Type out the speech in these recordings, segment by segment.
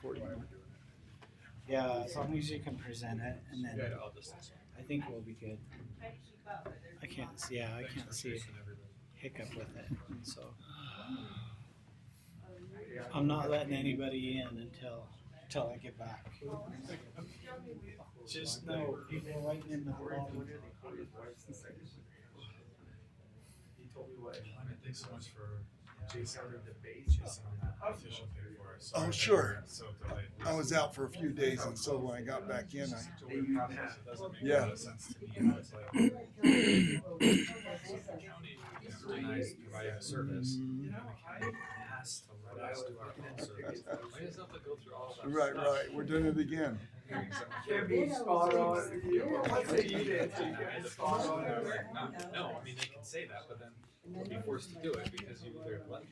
recording. Yeah, as long as you can present it, and then I think we'll be good. I can't see a hiccup with it, so I'm not letting anybody in until I get back. Just know people writing in the lobby. Thanks so much for Jason on that official thing for us. Oh, sure. I was out for a few days, and so when I got back in, yeah. Denies providing a service, and the county has to let us do our own service. Why does it have to go through all that Right, stuff? right. We're doing it again. Can't be spot on. What you did, spot on. No, I mean, they can say that, but then you'll be forced to do it because you either let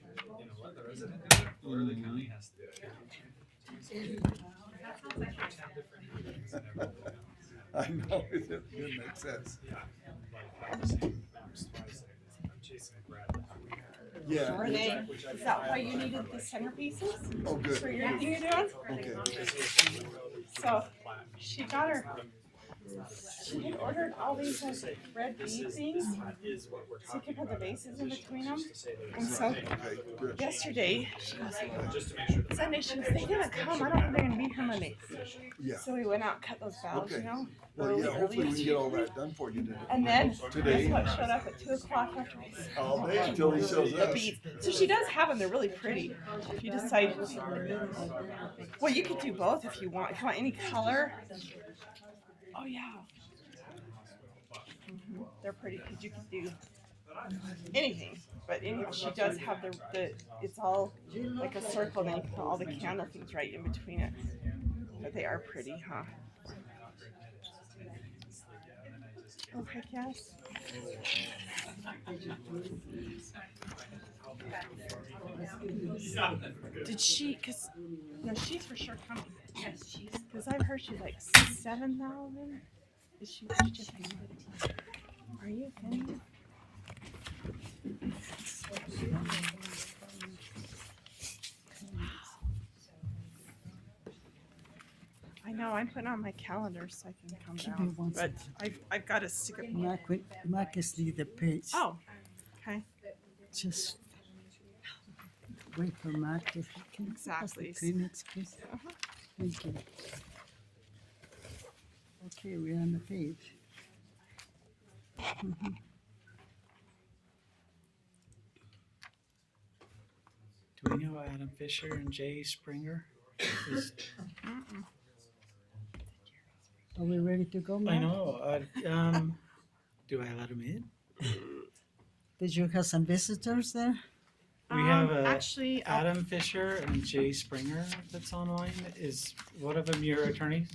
the resident do it or the county has to do it. I know, it didn't make sense. I'm chasing a grad. Yeah. Renee, is that why you needed the centerpieces Oh, good. for your thing you're doing? Okay. So she got her. She had ordered all these like red bead things, so you can put the bases in between them. And so Okay, good. yesterday, Sunday, she was they didn't come. I don't think they're gonna be here Monday. Yeah. So we went out and cut those valves, Okay. you know. Well, yeah, early. hopefully we can get all that done for you today. And then Today. guess what showed up at 2:00 after we All day until he shows the up. beads. So she does have them. They're really pretty. If you decide, well, you could do both if you want. If you want any color. Oh yeah. They're pretty because you can do anything. But she does have the it's all like a circle, and then you can put all the candle things right in between it. But they are pretty, huh? Oh heck yes. Did she? Cause no, she's for sure coming. Yes, she's. Cause I've heard she's like 7,000. Is she? Are you kidding? I know. I'm putting on my calendar so I can come Give me down. one But I've got to stick it. Mark is the page. Oh, okay. Just wait for Mark if he can. Exactly. 3 minutes, please. Uh-huh. Thank you. Okay, we're on the page. Do we know Adam Fisher and Jay Springer? Is, Are we ready to go, Mark? I know. Do I let him in? Did you have some visitors there? We have actually Adam Fisher and Jay Springer that's online. Is one of them your attorneys?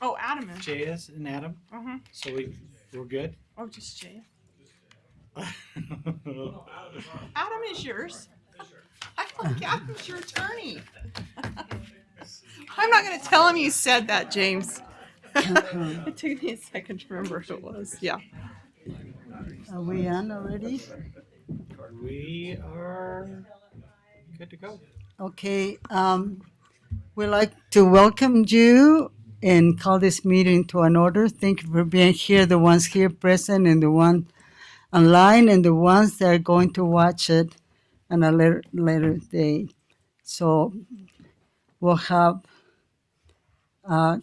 oh, Adam is. Jay is and Adam. Uh-huh. So we're good. Oh, just Jay. Adam is yours. I like Adam's your attorney. I'm not going to tell him you said that, James. It took me a second to remember who it was. Yeah. Are we on already? We are good to go. Okay, we'd like to welcome you and call this meeting to an order. Thank you for being here, the ones here present and the one online and the ones that are going to watch it on a later day. So we'll have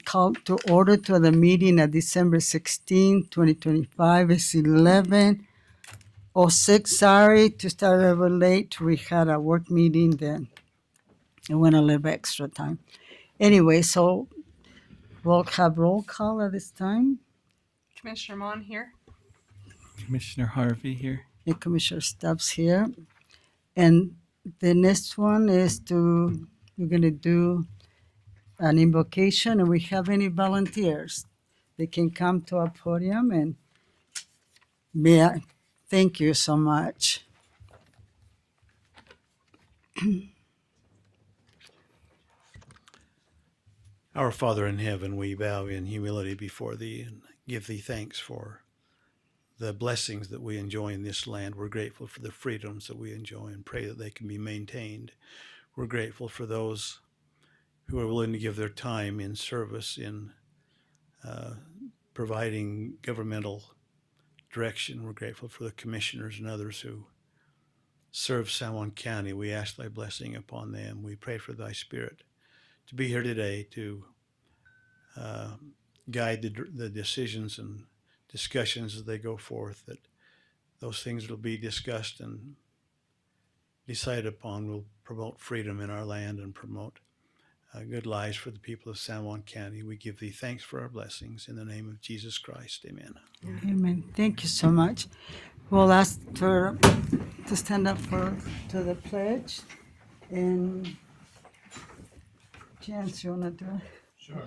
call to order to the meeting at December 16, 2025. It's 11:06. Sorry to start a little late. We had a work meeting then. It went a little bit extra time. Anyway, so we'll have roll call at this time. Commissioner Mon here. Commissioner Harvey here. And Commissioner Stubbs here. And the next one is we're going to do an invocation. And we have any volunteers? They can come to our podium and thank you so much. Our Father in heaven, we bow in humility before thee and give thee thanks for the blessings that we enjoy in this land. We're grateful for the freedoms that we enjoy and pray that they can be maintained. We're grateful for those who are willing to give their time in service in providing governmental direction. We're grateful for the commissioners and others who serve San Juan County. We ask thy blessing upon them. We pray for thy spirit to be here today to guide the decisions and discussions as they go forth, that those things that will be discussed and decided upon will promote freedom in our land and promote good lives for the people of San Juan County. We give thee thanks for our blessings in the name of Jesus Christ. Amen. Amen. Thank you so much. We'll ask for to stand up to the pledge. And Chance, you want to do it? Sure.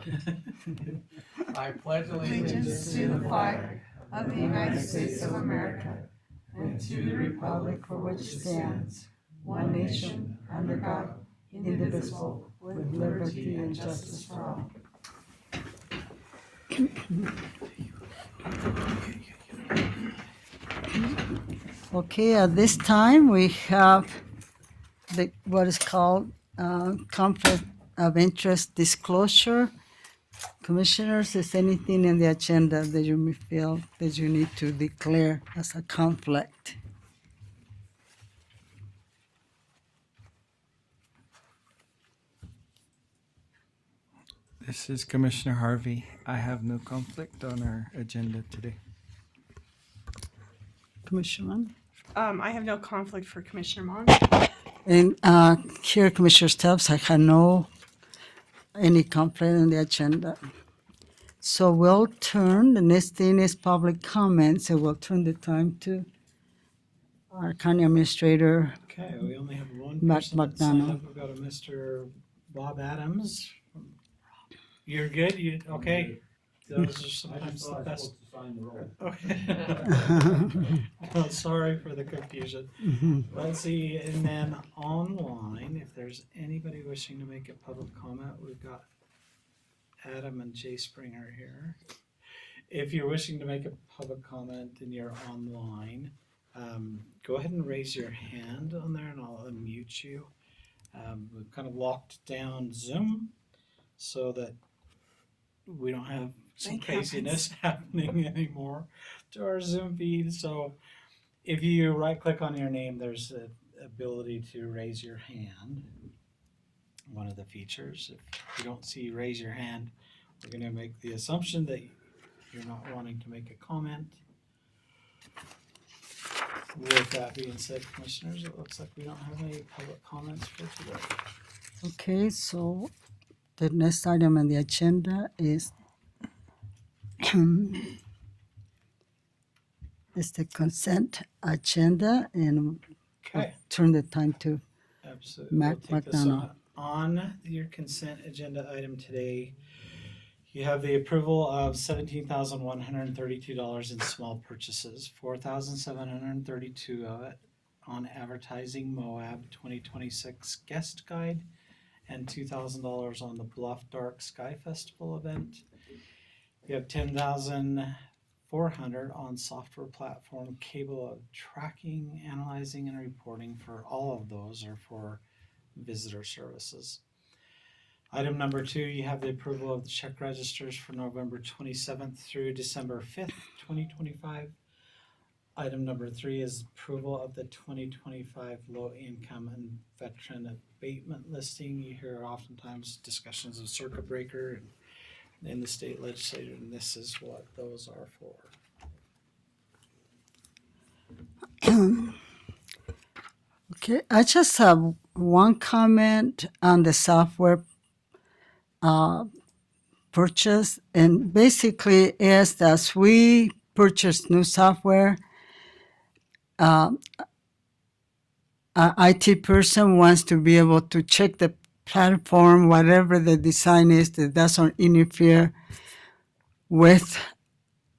I pledge Allegiance to the flag of the United States of America and to the republic for which stands one nation under God, indivisible, with liberty and justice for all. Okay, at this time we have what is called conflict of interest disclosure. Commissioners, is anything in the agenda that you may feel that you need to declare as a conflict? This is Commissioner Harvey. I have no conflict on our agenda today. Commissioner? I have no conflict for Commissioner Mon. And here, Commissioner Stubbs, I have no any conflict on the agenda. So we'll turn, the next thing is public comments, and we'll turn the time to our county administrator. Okay, we only have one Matt person that signed McDonough. up. We've got a Mr. Bob Adams. You're good? You okay? Those are sometimes the best. Okay. Well, sorry for the confusion. Let's see, and then online, if there's anybody wishing to make a public comment, we've got Adam and Jay Springer here. If you're wishing to make a public comment and you're online, go ahead and raise your hand on there and I'll unmute you. We've kind of locked down Zoom so that we don't have some craziness happening anymore to our Zoom feed. So if you right click on your name, there's the ability to raise your hand. One of the features. If you don't see raise your hand, we're going to make the assumption that you're not wanting to make a comment. With that being said, commissioners, it looks like we don't have any public comments for today. Okay, so the next item on the agenda is the consent agenda, and we'll Okay, turn the time to absolutely. Matt We'll take this McDonough. on your consent agenda item today. You have the approval of $17,132 in small purchases, $4,732 of it on advertising Moab 2026 guest guide, and $2,000 on the Bluff Dark Sky Festival event. You have $10,400 on software platform cable of tracking, analyzing, and reporting. For all of those are for visitor services. Item number 2, you have the approval of the check registers for November 27th through December 5th, 2025. Item number 3 is approval of the 2025 low income and veteran abatement listing. You hear oftentimes discussions of circuit breaker and in the state legislature, and this is what those are for. Okay, I just have one comment on the software purchase, and basically is that as we purchase new software, our IT person wants to be able to check the platform, whatever the design is, that doesn't interfere with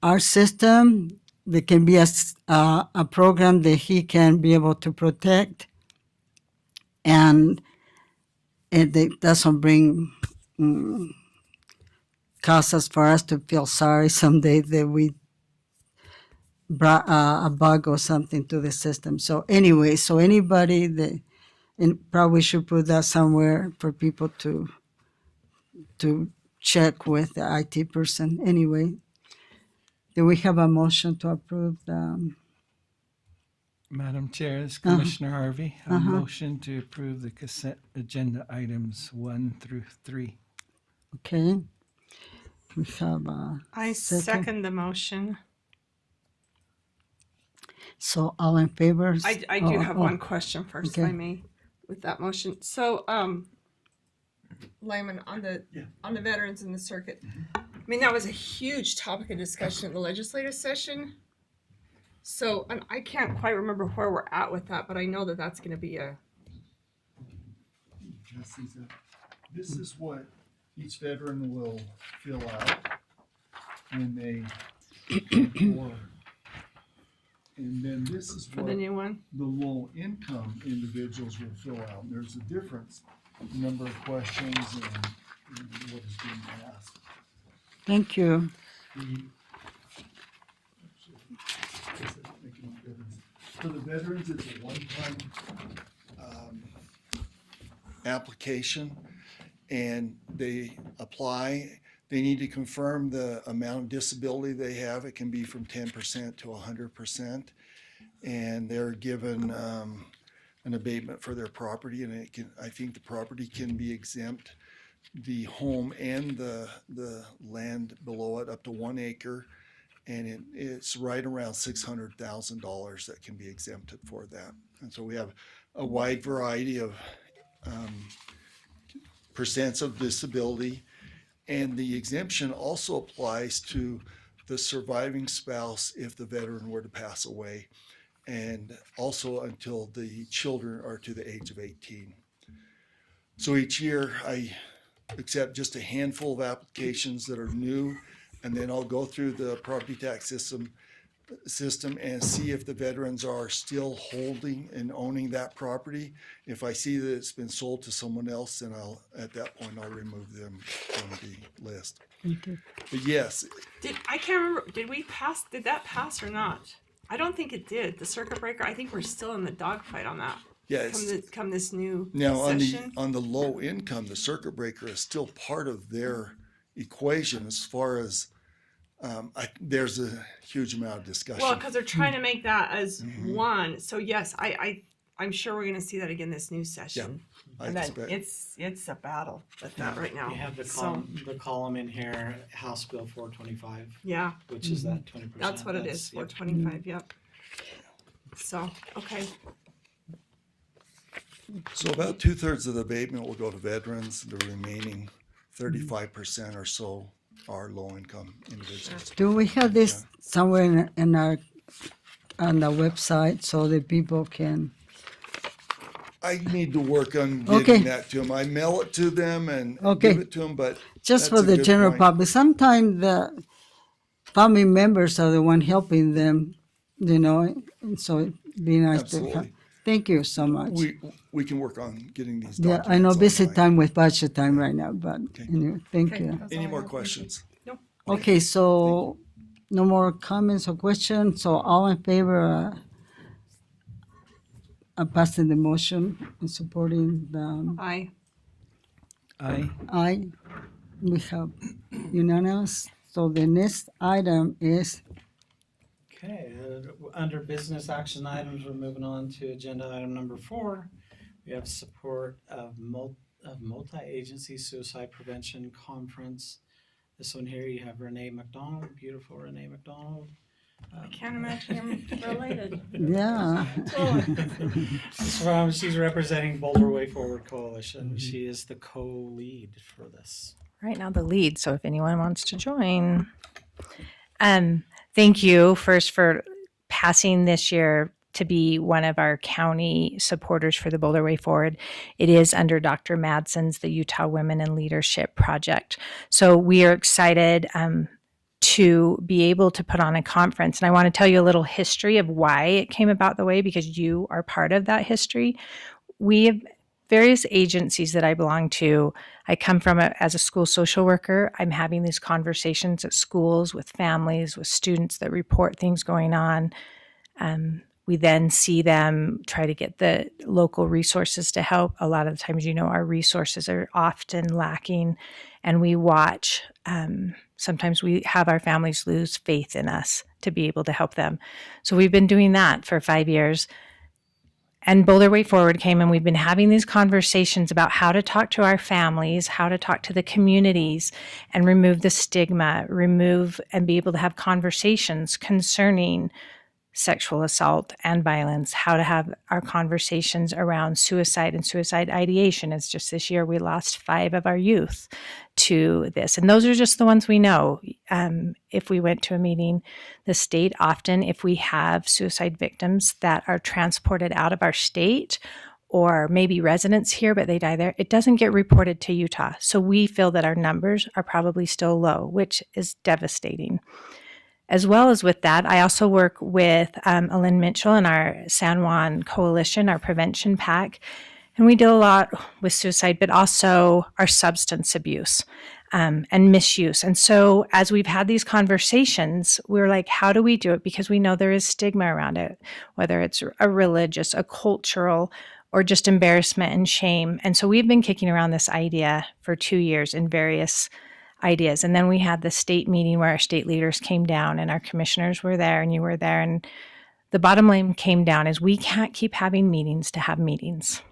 our system. There can be a program that he can be able to protect, and it doesn't bring causes for us to feel sorry someday that we brought a bug or something to the system. So anyway, so anybody that, and probably should put that somewhere for people to to check with the IT person. Anyway, do we have a motion to approve the? Madam Chair, it's Uh-huh. Commissioner Harvey. A Uh-huh. motion to approve the consent agenda items 1 through 3. Okay. We have a I second the motion. So all in favor? I do have one question first, if I Okay. may, with that motion. So, Lyman, on the veterans in the circuit, I mean, that was a huge topic of discussion at the legislative session. So, and I can't quite remember where we're at with that, but I know that that's going to be a. This is what each veteran will fill out when they or and then this is For what the new one? the low income individuals will fill out. And there's a difference, number of questions and what is being asked. Thank you. For the veterans, it's a one-time application, and they apply. They need to confirm the amount of disability they have. It can be from 10% to 100%, and they're given an abatement for their property, and it can. I think the property can be exempt, the home and the land below it up to 1 acre. And it's right around $600,000 that can be exempted for that. And so we have a wide variety of percents of disability. And the exemption also applies to the surviving spouse if the veteran were to pass away, and also until the children are to the age of 18. So each year I accept just a handful of applications that are new, and then I'll go through the property tax system and see if the veterans are still holding and owning that property. If I see that it's been sold to someone else, then at that point I'll remove them from the list. But yes, I can't remember, did that pass or not? I don't think it did. The circuit breaker, I think we're still in the dogfight on that. yeah. Come this new Now session. on the low income, the circuit breaker is still part of their equation as far as there's a huge amount of discussion. Well, because they're trying to make that as one. So yes, I'm sure we're going to see that again this new session. I And then expect. it's a battle with that right now. You have the So column in here, House Bill 425, yeah, which is that 20%. that's what it is. 425. Yep. So okay. So about 2/3 of the abatement will go to veterans. The remaining 35% or so are low-income individuals. Do we have this somewhere in our on the website so that people can? I need to work on getting Okay. that to them. I mail it to them and Okay. give it to them, but Just that's for a the good general point. public. Sometimes the family members are the one helping them, and so it'd be nice to have. Absolutely. Thank you so much. We can work on getting these Yeah, documents. I know busy online. time with budget time right now, but Okay. anyway, thank Okay, you. that's all Any I more have. questions? No. Okay, so no more comments or questions. So all in favor of passing the motion and supporting the Aye. aye, we have unanimous. So the next item is Okay, under business action items, we're moving on to agenda item number 4. We have support of multi-agency suicide prevention conference. This one here, you have Renee McDonald, beautiful Renee McDonald. I can't imagine him related. yeah. She's representing Boulder Way Forward Coalition. She is the co-lead for this. Right now the lead, so if anyone wants to join. Thank you first for passing this year to be one of our county supporters for the Boulder Way Forward. It is under Dr. Madsen's, the Utah Women in Leadership Project. So we are excited to be able to put on a conference. And I want to tell you a little history of why it came about the way, because you are part of that history. We have various agencies that I belong to. I come from as a school social worker. I'm having these conversations at schools with families, with students that report things going on. We then see them try to get the local resources to help. A lot of the times, our resources are often lacking. and we watch. Sometimes we have our families lose faith in us to be able to help them. So we've been doing that for 5 years. And Boulder Way Forward came, and we've been having these conversations about how to talk to our families, how to talk to the communities, and remove the stigma, remove and be able to have conversations concerning sexual assault and violence, how to have our conversations around suicide and suicide ideation. It's just this year we lost 5 of our youth to this. And those are just the ones we know. If we went to a meeting, the state often, if we have suicide victims that are transported out of our state, or maybe residents here, but they die there, it doesn't get reported to Utah. So we feel that our numbers are probably still low, which is devastating. As well as with that, I also work with Ellen Mitchell and our San Juan Coalition, our prevention pack. And we deal a lot with suicide, but also our substance abuse and misuse. And so as we've had these conversations, we're like, how do we do it? Because we know there is stigma around it, whether it's a religious, a cultural, or just embarrassment and shame. And so we've been kicking around this idea for 2 years in various ideas. And then we had the state meeting where our state leaders came down and our commissioners were there and you were there. And the bottom line came down is we can't keep having meetings to have meetings.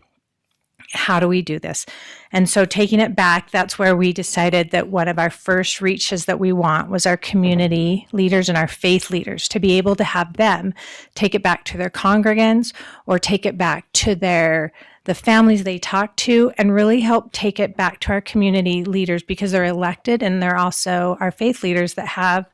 How do we do this? And so taking it back, that's where we decided that one of our first reaches that we want was our community leaders and our faith leaders, to be able to have them take it back to their congregants or take it back to the families they talk to, and really help take it back to our community leaders, because they're elected and they're also our faith leaders that have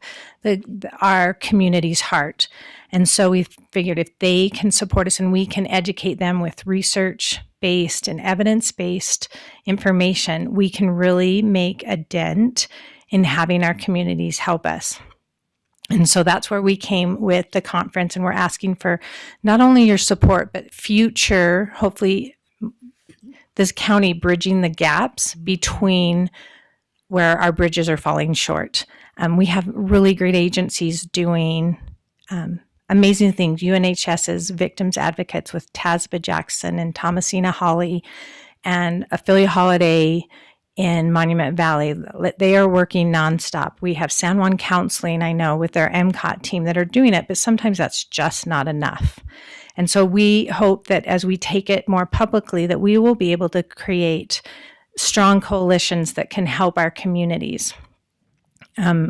our community's heart. And so we figured if they can support us and we can educate them with research-based and evidence-based information, we can really make a dent in having our communities help us. And so that's where we came with the conference, and we're asking for not only your support, but future, hopefully, this county bridging the gaps between where our bridges are falling short. We have really great agencies doing amazing things. UNHS's Victims Advocates with Tasba Jackson and Thomasina Holly and Ophelia Holiday in Monument Valley. They are working nonstop. We have San Juan Counseling, I know, with their MCOT team that are doing it, but sometimes that's just not enough. And so we hope that as we take it more publicly, that we will be able to create strong coalitions that can help our communities.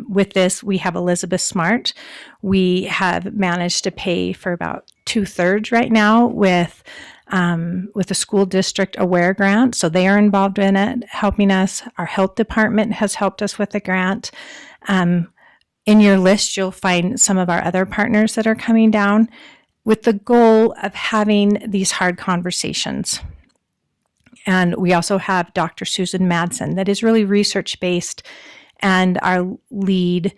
With this, we have Elizabeth Smart. We have managed to pay for about 2/3 right now with the school district aware grant. So they are involved in it, helping us. Our health department has helped us with the grant. In your list, you'll find some of our other partners that are coming down with the goal of having these hard conversations. And we also have Dr. Susan Madsen that is really research-based and our lead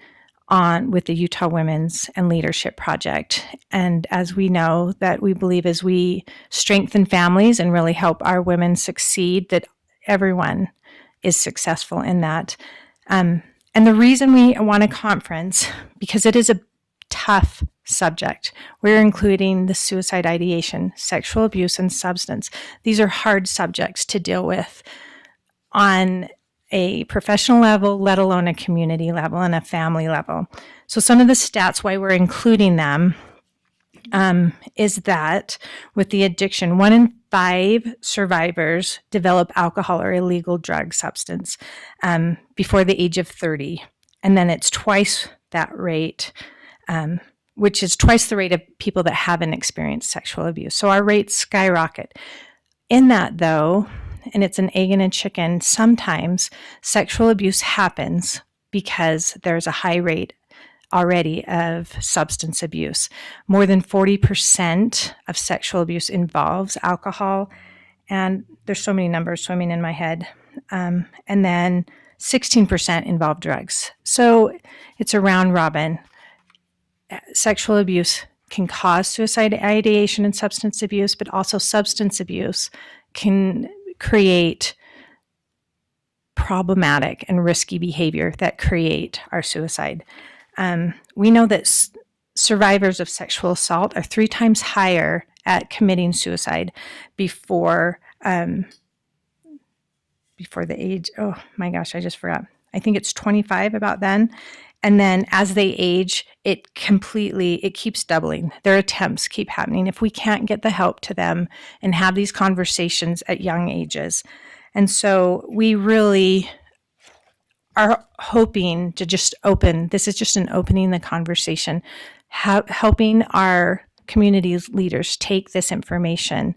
on with the Utah Women's and Leadership Project. And as we know, that we believe as we strengthen families and really help our women succeed, that everyone is successful in that. And the reason we want a conference, because it is a tough subject. We're including the suicide ideation, sexual abuse, and substance. These are hard subjects to deal with on a professional level, let alone a community level and a family level. So some of the stats why we're including them is that with the addiction, 1 in 5 survivors develop alcohol or illegal drug substance before the age of 30. And then it's twice that rate, which is twice the rate of people that haven't experienced sexual abuse. So our rates skyrocket. In that, though, and it's an egg and a chicken, sometimes sexual abuse happens because there's a high rate already of substance abuse. More than 40% of sexual abuse involves alcohol, and there's so many numbers swimming in my head. And then 16% involve drugs. So it's a round robin. Sexual abuse can cause suicide ideation and substance abuse, but also substance abuse can create problematic and risky behavior that create our suicide. We know that survivors of sexual assault are 3 times higher at committing suicide before before the age, oh my gosh, I just forgot. I think it's 25 about then. And then as they age, it keeps doubling. Their attempts keep happening if we can't get the help to them and have these conversations at young ages. And so we really are hoping to just this is just an opening the conversation, helping our community's leaders take this information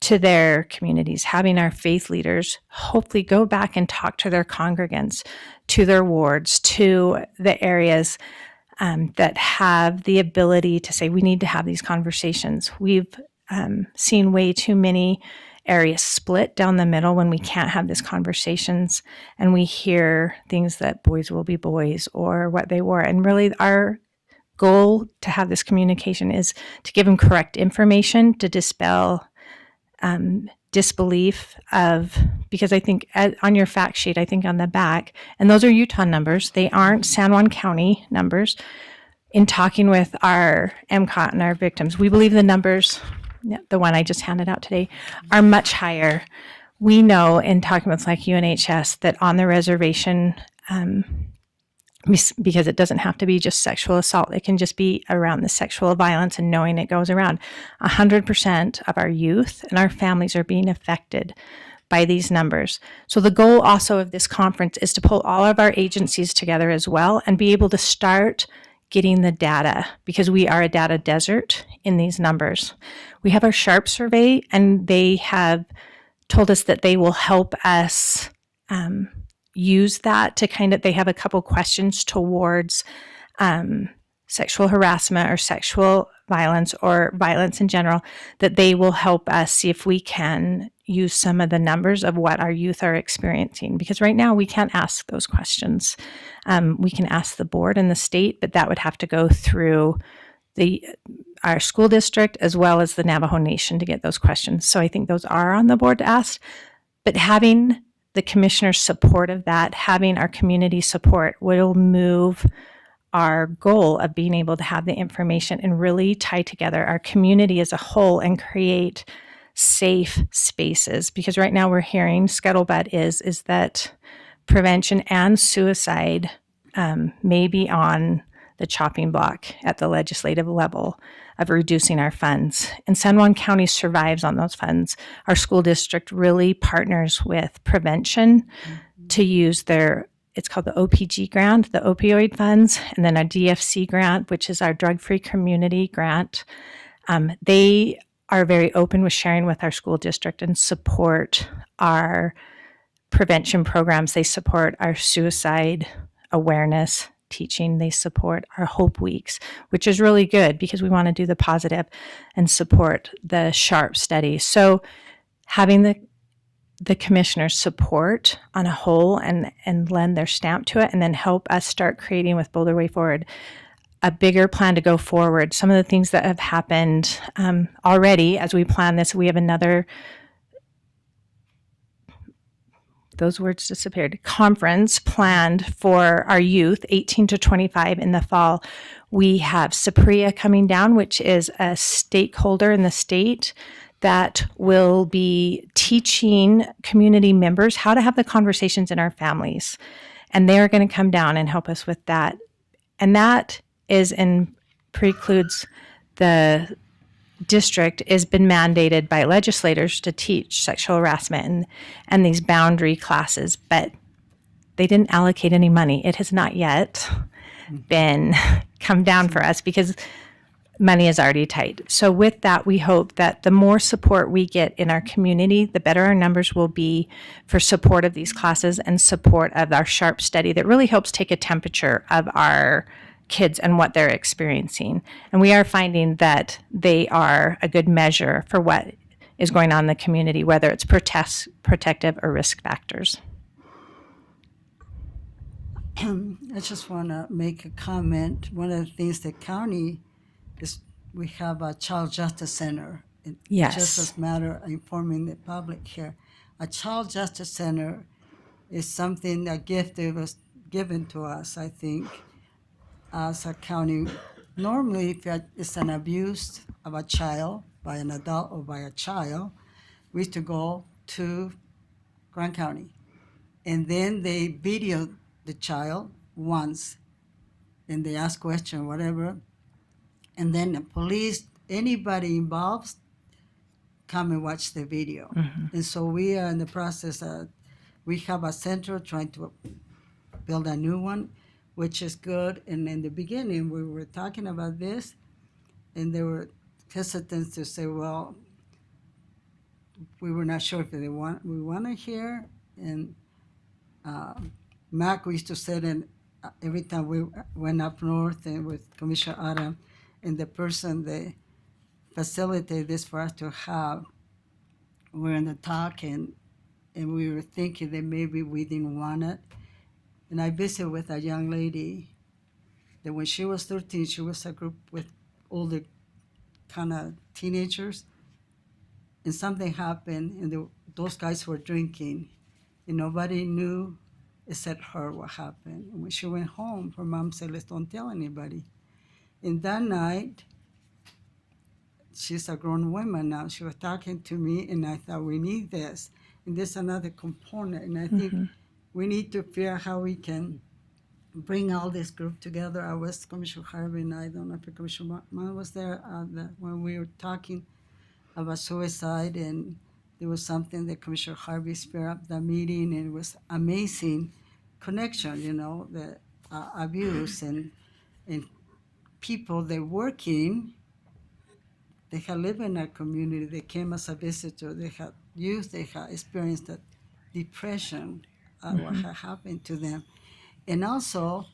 to their communities, having our faith leaders hopefully go back and talk to their congregants, to their wards, to the areas that have the ability to say, we need to have these conversations. We've seen way too many areas split down the middle when we can't have these conversations, and we hear things that boys will be boys or what they were. And really our goal to have this communication is to give them correct information, to dispel disbelief because I think on your fact sheet, I think on the back, and those are Utah numbers, they aren't San Juan County numbers. In talking with our MCOT and our victims, we believe the numbers, the one I just handed out today, are much higher. We know in talking with like UNHS that on the reservation, because it doesn't have to be just sexual assault, it can just be around the sexual violence and knowing it goes around. 100% of our youth and our families are being affected by these numbers. So the goal also of this conference is to pull all of our agencies together as well and be able to start getting the data, because we are a data desert in these numbers. We have our SHARP survey, and they have told us that they will help us use that to they have a couple questions towards sexual harassment or sexual violence or violence in general, that they will help us see if we can use some of the numbers of what our youth are experiencing. Because right now we can't ask those questions. We can ask the board and the state, but that would have to go through our school district as well as the Navajo Nation to get those questions. So I think those are on the board to ask, but having the commissioner's support of that, having our community support, will move our goal of being able to have the information and really tie together our community as a whole and create safe spaces. Because right now we're hearing scuttlebutt is that prevention and suicide may be on the chopping block at the legislative level of reducing our funds. And San Juan County survives on those funds. Our school district really partners with prevention to use it's called the OPG grant, the opioid funds, and then our DFC grant, which is our drug-free community grant. They are very open with sharing with our school district and support our prevention programs. They support our suicide awareness teaching. They support our Hope Weeks, which is really good because we want to do the positive and support the SHARP study. So having the commissioner's support on a whole and lend their stamp to it, and then help us start creating with Boulder Way Forward a bigger plan to go forward. Some of the things that have happened already as we plan this, we have another, those words disappeared, conference planned for our youth, 18 to 25 in the fall. We have SAPREA coming down, which is a stakeholder in the state that will be teaching community members how to have the conversations in our families. And they're going to come down and help us with that. And that precludes the district has been mandated by legislators to teach sexual harassment and these boundary classes, but they didn't allocate any money. It has not yet been come down for us because money is already tight. So with that, we hope that the more support we get in our community, the better our numbers will be for support of these classes and support of our SHARP study that really helps take a temperature of our kids and what they're experiencing. And we are finding that they are a good measure for what is going on in the community, whether it's protective or risk factors. I just want to make a comment. One of the things the county is, we have a child justice center. Yes. Just as a matter of informing the public here. A child justice center is something, a gift that was given to us, I think, as a county. Normally, if it's an abuse of a child by an adult or by a child, we used to go to Grand County. and then they video the child once, and they ask question, whatever, and then the police, anybody involved, come and watch the video. And so we are in the process of, we have a center trying to build a new one, which is good. And in the beginning, we were talking about this, and they were hesitant to say, well, we were not sure if we want to hear. And Mac, we used to sit in every time we went up north and with Commissioner Adam, and the person that facilitated this for us to have, we're in the talk, and we were thinking that maybe we didn't want it. And I visited with a young lady that when she was 13, she was a group with older kind of teenagers, and something happened, and those guys were drinking, and nobody knew except her what happened. And when she went home, her mom said, let's don't tell anybody. And that night, she's a grown woman now, she was talking to me, and I thought, we need this. And there's another component, and I think we need to figure out how we can bring all this group together. I was Commissioner Harvey, and I don't know if Commissioner Mann was there when we were talking about suicide, and there was something that Commissioner Harvey speared up the meeting, and it was amazing connection, the abuse and people that working, they had lived in our community, they came as a visitor, they had youth, they had experienced that depression, what had happened to them. And also,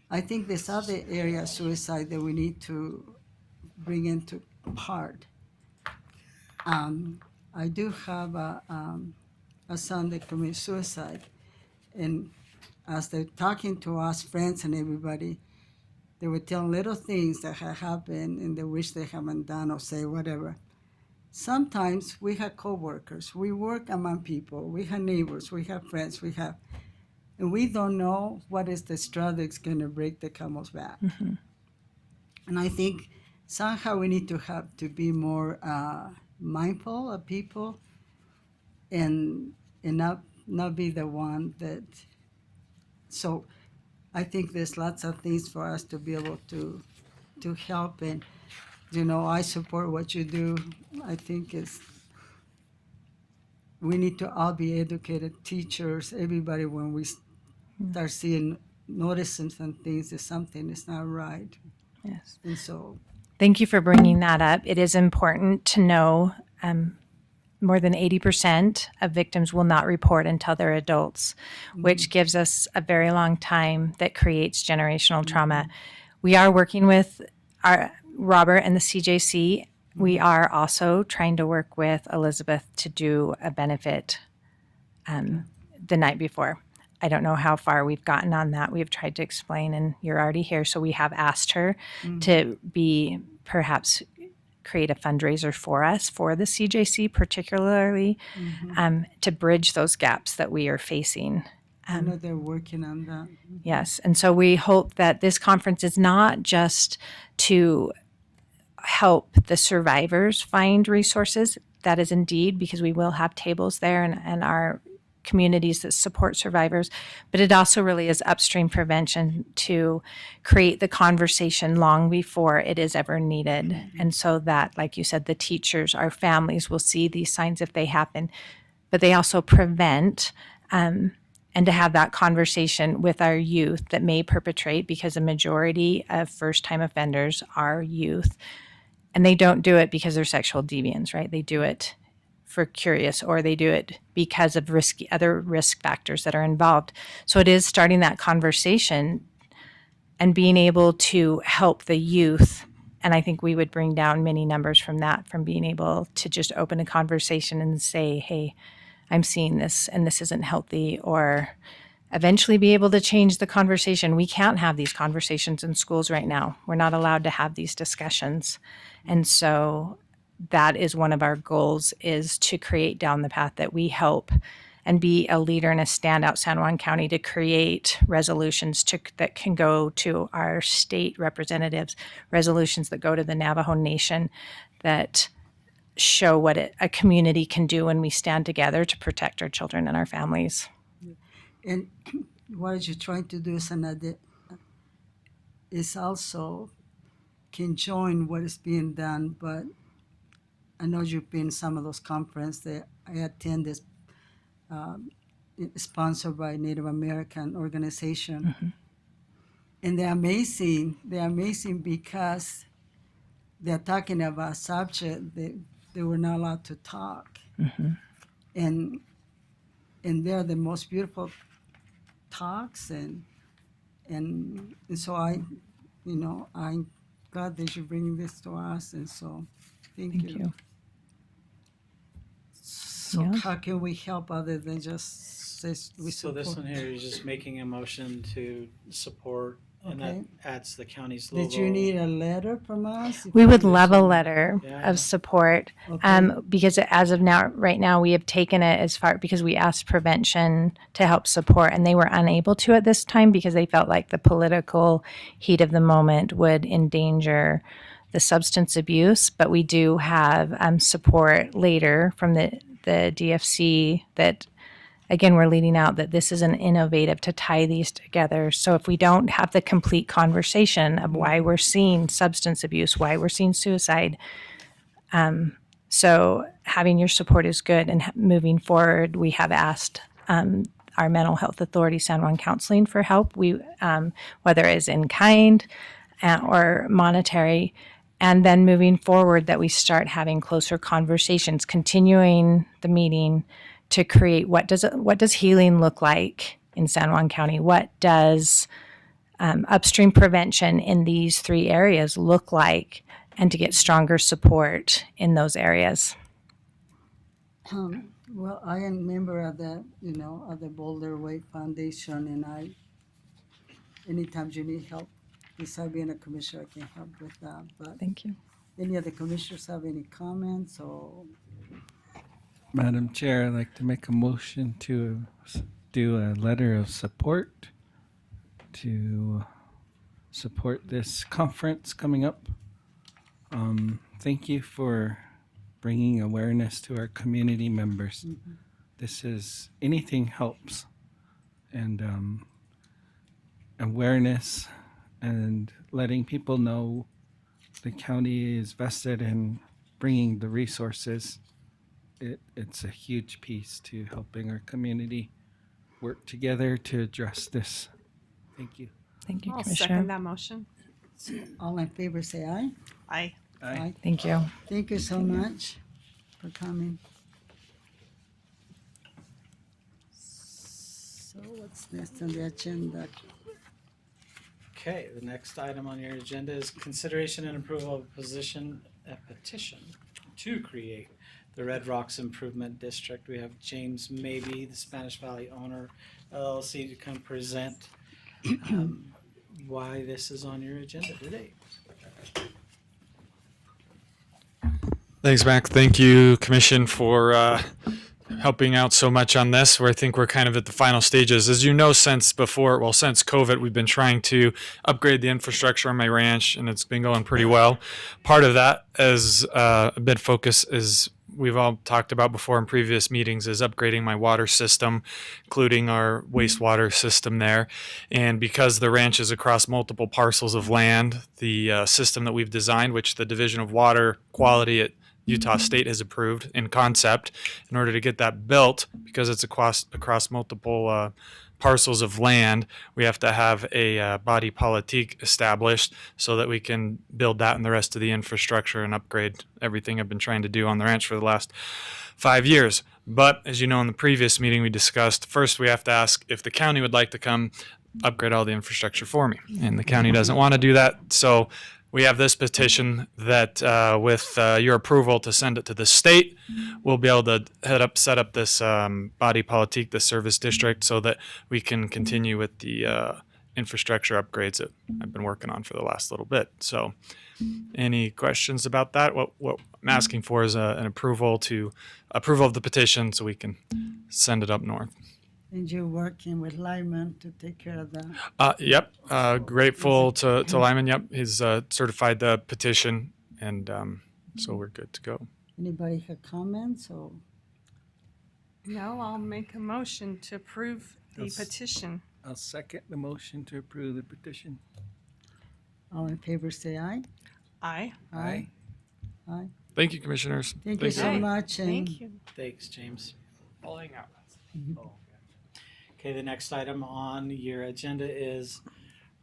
I think there's other area of suicide that we need to bring into part. I do have a son that committed suicide, and as they're talking to us, friends and everybody, they were telling little things that had happened and they wish they haven't done or say whatever. Sometimes we have coworkers, we work among people, we have neighbors, we have friends, and we don't know what is the straw that's going to break the camel's back. And I think somehow we need to be more mindful of people and not be the one that. So I think there's lots of things for us to be able to help, and I support what you do. I think we need to all be educated, teachers, everybody, when we start noticing some things that something is not right. Yes. And so Thank you for bringing that up. It is important to know more than 80% of victims will not report until they're adults, which gives us a very long time that creates generational trauma. We are working with our Robert and the CJC. We are also trying to work with Elizabeth to do a benefit the night before. I don't know how far we've gotten on that. We've tried to explain, and you're already here, so we have asked her to perhaps create a fundraiser for us, for the CJC particularly, to bridge those gaps that we are facing. I know they're working on that. Yes, and so we hope that this conference is not just to help the survivors find resources. That is indeed, because we will have tables there and our communities that support survivors, but it also really is upstream prevention to create the conversation long before it is ever needed. And so that, like you said, the teachers, our families will see these signs if they happen, but they also prevent and to have that conversation with our youth that may perpetrate, because a majority of first-time offenders are youth, and they don't do it because they're sexual deviants, right? They do it for curious, or they do it because of other risk factors that are involved. So it is starting that conversation and being able to help the youth. And I think we would bring down many numbers from that, from being able to just open a conversation and say, hey, I'm seeing this and this isn't healthy, or eventually be able to change the conversation. We can't have these conversations in schools right now. We're not allowed to have these discussions. And so that is one of our goals, is to create down the path that we help and be a leader and a standout San Juan County to create resolutions that can go to our state representatives, resolutions that go to the Navajo Nation, that show what a community can do when we stand together to protect our children and our families. And what you're trying to do is also can join what is being done, but I know you've been in some of those conferences that I attended, sponsored by Native American organization. And they're amazing. They're amazing because they're talking about subject that they were not allowed to talk. And they're the most beautiful talks and so I'm glad that you're bringing this to us, and so thank you. So Yeah. how can we help other than just say we So support? this one here, you're just making a motion to support, and Okay. that adds the county's logo. Did you need a letter from us? We would love a letter Yeah. of support. Okay. Because as of now, right now, we have taken it as far because we asked prevention to help support, and they were unable to at this time because they felt like the political heat of the moment would endanger the substance abuse. But we do have support later from the DFC that, again, we're leading out that this is an innovative to tie these together. So if we don't have the complete conversation of why we're seeing substance abuse, why we're seeing suicide, so having your support is good. And moving forward, we have asked our mental health authority, San Juan Counseling, for help. We whether it's in kind or monetary. And then moving forward, that we start having closer conversations, continuing the meeting to create what does healing look like in San Juan County? What does upstream prevention in these 3 areas look like, and to get stronger support in those areas? Well, I am a member of of the Boulder Way Foundation, and anytime you need help, besides being a commissioner, I can help with that. But Thank you. any other commissioners have any comments or? Madam Chair, I'd like to make a motion to do a letter of support to support this conference coming up. Thank you for bringing awareness to our community members. This is, anything helps. And awareness and letting people know the county is vested in bringing the resources. It's a huge piece to helping our community work together to address this. Thank you. Thank you, I'll Commissioner. second that motion. All in favor, say aye. Aye. Aye. Thank you. Thank you so much for coming. So what's next on the agenda? Okay, the next item on your agenda is consideration and approval of a petition to create the Red Rocks Improvement District. We have James Maybe, the Spanish Valley owner, LLC, to come present why this is on your agenda today. Thanks, Mac. Thank you, Commission, for helping out so much on this. Where I think we're kind of at the final stages. As you know, since COVID, we've been trying to upgrade the infrastructure on my ranch, and it's been going pretty well. Part of that, as a big focus, is we've all talked about before in previous meetings, is upgrading my water system, including our wastewater system there. And because the ranch is across multiple parcels of land, the system that we've designed, which the Division of Water Quality at Utah State has approved in concept, in order to get that built, because it's across multiple parcels of land, we have to have a body politique established so that we can build that and the rest of the infrastructure and upgrade everything I've been trying to do on the ranch for the last 5 years. But as you know, in the previous meeting we discussed, first we have to ask if the county would like to come upgrade all the infrastructure for me. And the county doesn't want to do that. So we have this petition that with your approval to send it to the state, we'll be able to set up this body politique, the service district, so that we can continue with the infrastructure upgrades that I've been working on for the last little bit. So any questions about that? What I'm asking for is an approval of the petition so we can send it up north. And you're working with Lyman to take care of that? Yep. Grateful to Lyman. Yep. He's certified the petition, and so we're good to go. Anybody have comments or? No, I'll make a motion to approve the petition. I'll second the motion to approve the petition. All in favor, say aye. Aye. Aye. Aye. Thank you, commissioners. Thank you so Okay, much. And Thank you. Thanks, James. Falling out. Okay, the next item on your agenda is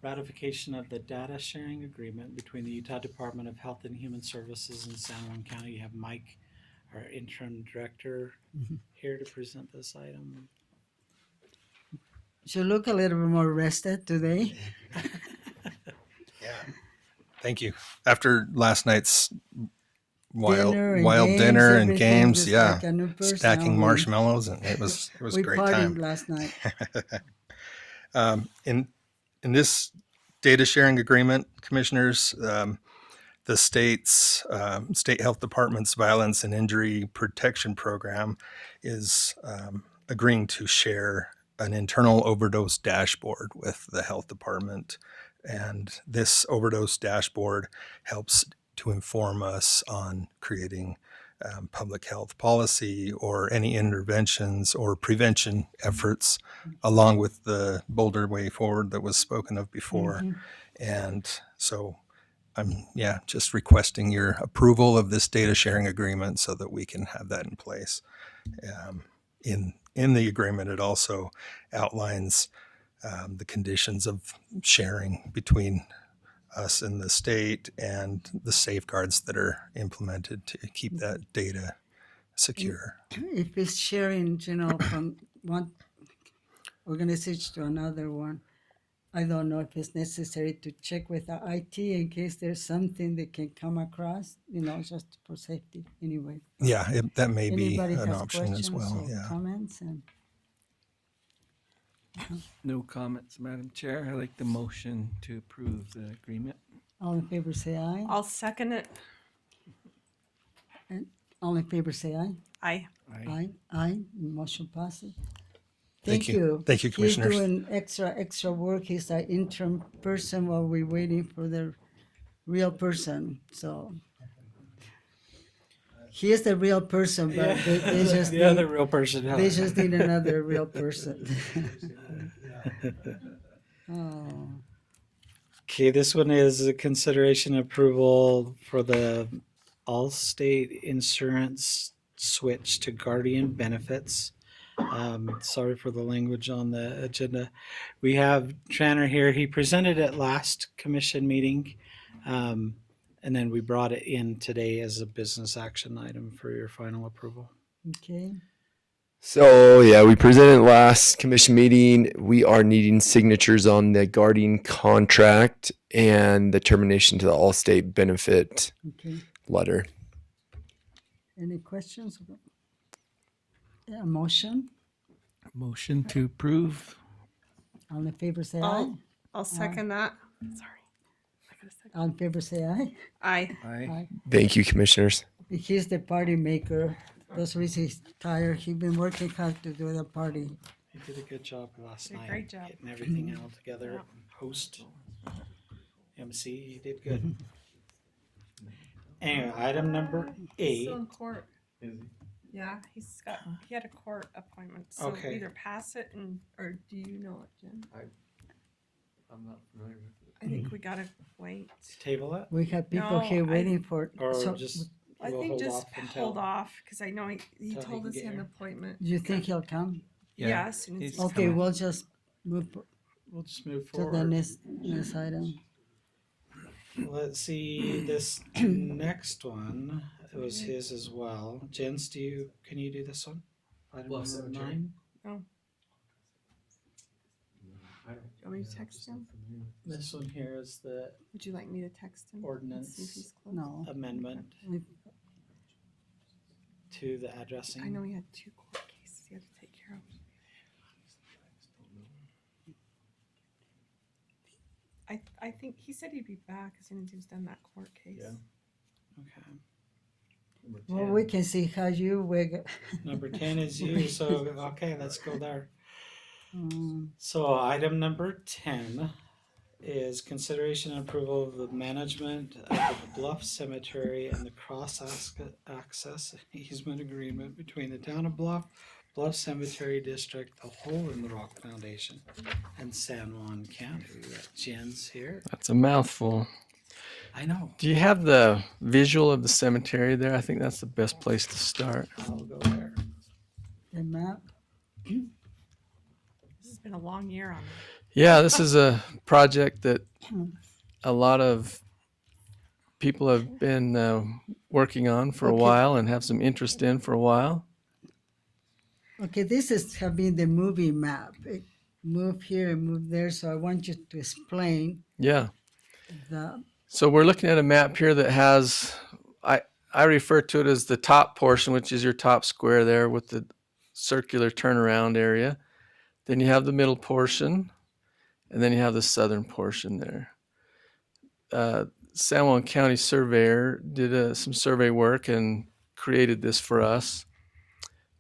ratification of the data sharing agreement between the Utah Department of Health and Human Services and San Juan County. You have Mike, our interim director, here to present this item. you look a little bit more rested today. Yeah. Thank you. After last night's Dinner and wild games, dinner and everything, games, just yeah. like a new person. Stacking We- marshmallows, and it was We a great partied time. last night. In this data sharing agreement, commissioners, the state's state health department's violence and injury protection program is agreeing to share an internal overdose dashboard with the health department, and this overdose dashboard helps to inform us on creating public health policy or any interventions or prevention efforts, along with the Boulder Way Forward that was spoken of before. And so I'm just requesting your approval of this data sharing agreement so that we can have that in place. In the agreement, it also outlines the conditions of sharing between us and the state and the safeguards that are implemented to keep that data secure. If it's sharing, from one organization to another one, I don't know if it's necessary to check with the IT in case there's something that can come across, just for safety anyway. Yeah, that may be Anybody an has option as questions well. or Yeah. comments? And No comments, Madam Chair. I like the motion to approve the agreement. all in favor, say aye. I'll second it. All in favor, say aye. Aye. Aye. Aye. Motion passes. Thank Thank you. you. Thank you, commissioners. He's doing extra work. He's an interim person while we're waiting for the real person. So he is the real person, but they just The need, other real person. they just need another real person. Oh, Okay, this one is a consideration approval for the Allstate insurance switch to Guardian benefits. Sorry for the language on the agenda. We have Tranner here. He presented at last commission meeting. And then we brought it in today as a business action item for your final approval. okay. So yeah, we presented last commission meeting. We are needing signatures on the Guardian contract and the termination to the Allstate benefit Okay. letter. Any questions? Yeah, motion. Motion to approve. All in favor, say aye. I'll second that. Sorry. I gotta second. All in favor, say aye. Aye. Aye. Aye. Thank you, commissioners. He's the party maker. That's the reason he's tired. He's been working hard to do the party. You did a good job last Did a night. great job. Getting everything all together. Host, MC, you did good. Anyway, item number 8. Still in court. Yeah, he had a court appointment, so Okay. either pass it or do you know it, Jen? I'm not familiar with it. I think we gotta wait. Table it? We have people No, here I- waiting for it. Or So, just I we'll think hold just off until hold off, cause I know he until he told can us he get had an here. appointment. do you think he'll come? Yeah, as soon as He's he's Okay, coming. we'll just move We'll just move to the forward. next item. Let's see this next one. It was his as well. Jens, can you do this one? Item Bluff number Cemetery. 9. Do you want me to text him? This one here is the Would you like me to text him? Ordinance. See if he's close? No. amendment We- to the addressing. I know he had 2 court cases he had to take care of. I think he said he'd be back as soon as he was done that court case. Yeah. Okay. Number Well, 10. we can see how you wiggle. Number 10 is you, so okay, let's go there. Um, So item number 10 is consideration and approval of the management of the Bluff Cemetery and the cross access easement agreement between the town of Bluff, Bluff Cemetery District, the Hole in the Rock Foundation, and San Juan County. We got Jen's here. That's a mouthful. I know. Do you have the visual of the cemetery there? I think that's the best place to start. I'll go there. The map. This has been a long year on that. Yeah, this is a project that a lot of people have been working on for a Okay. while and have some interest in for a while. Okay, this is have been the movie map. It move here and move there. So I want you to explain Yeah. the. So we're looking at a map here that has, I refer to it as the top portion, which is your top square there with the circular turnaround area. Then you have the middle portion, and then you have the southern portion there. San Juan County surveyor did some survey work and created this for us.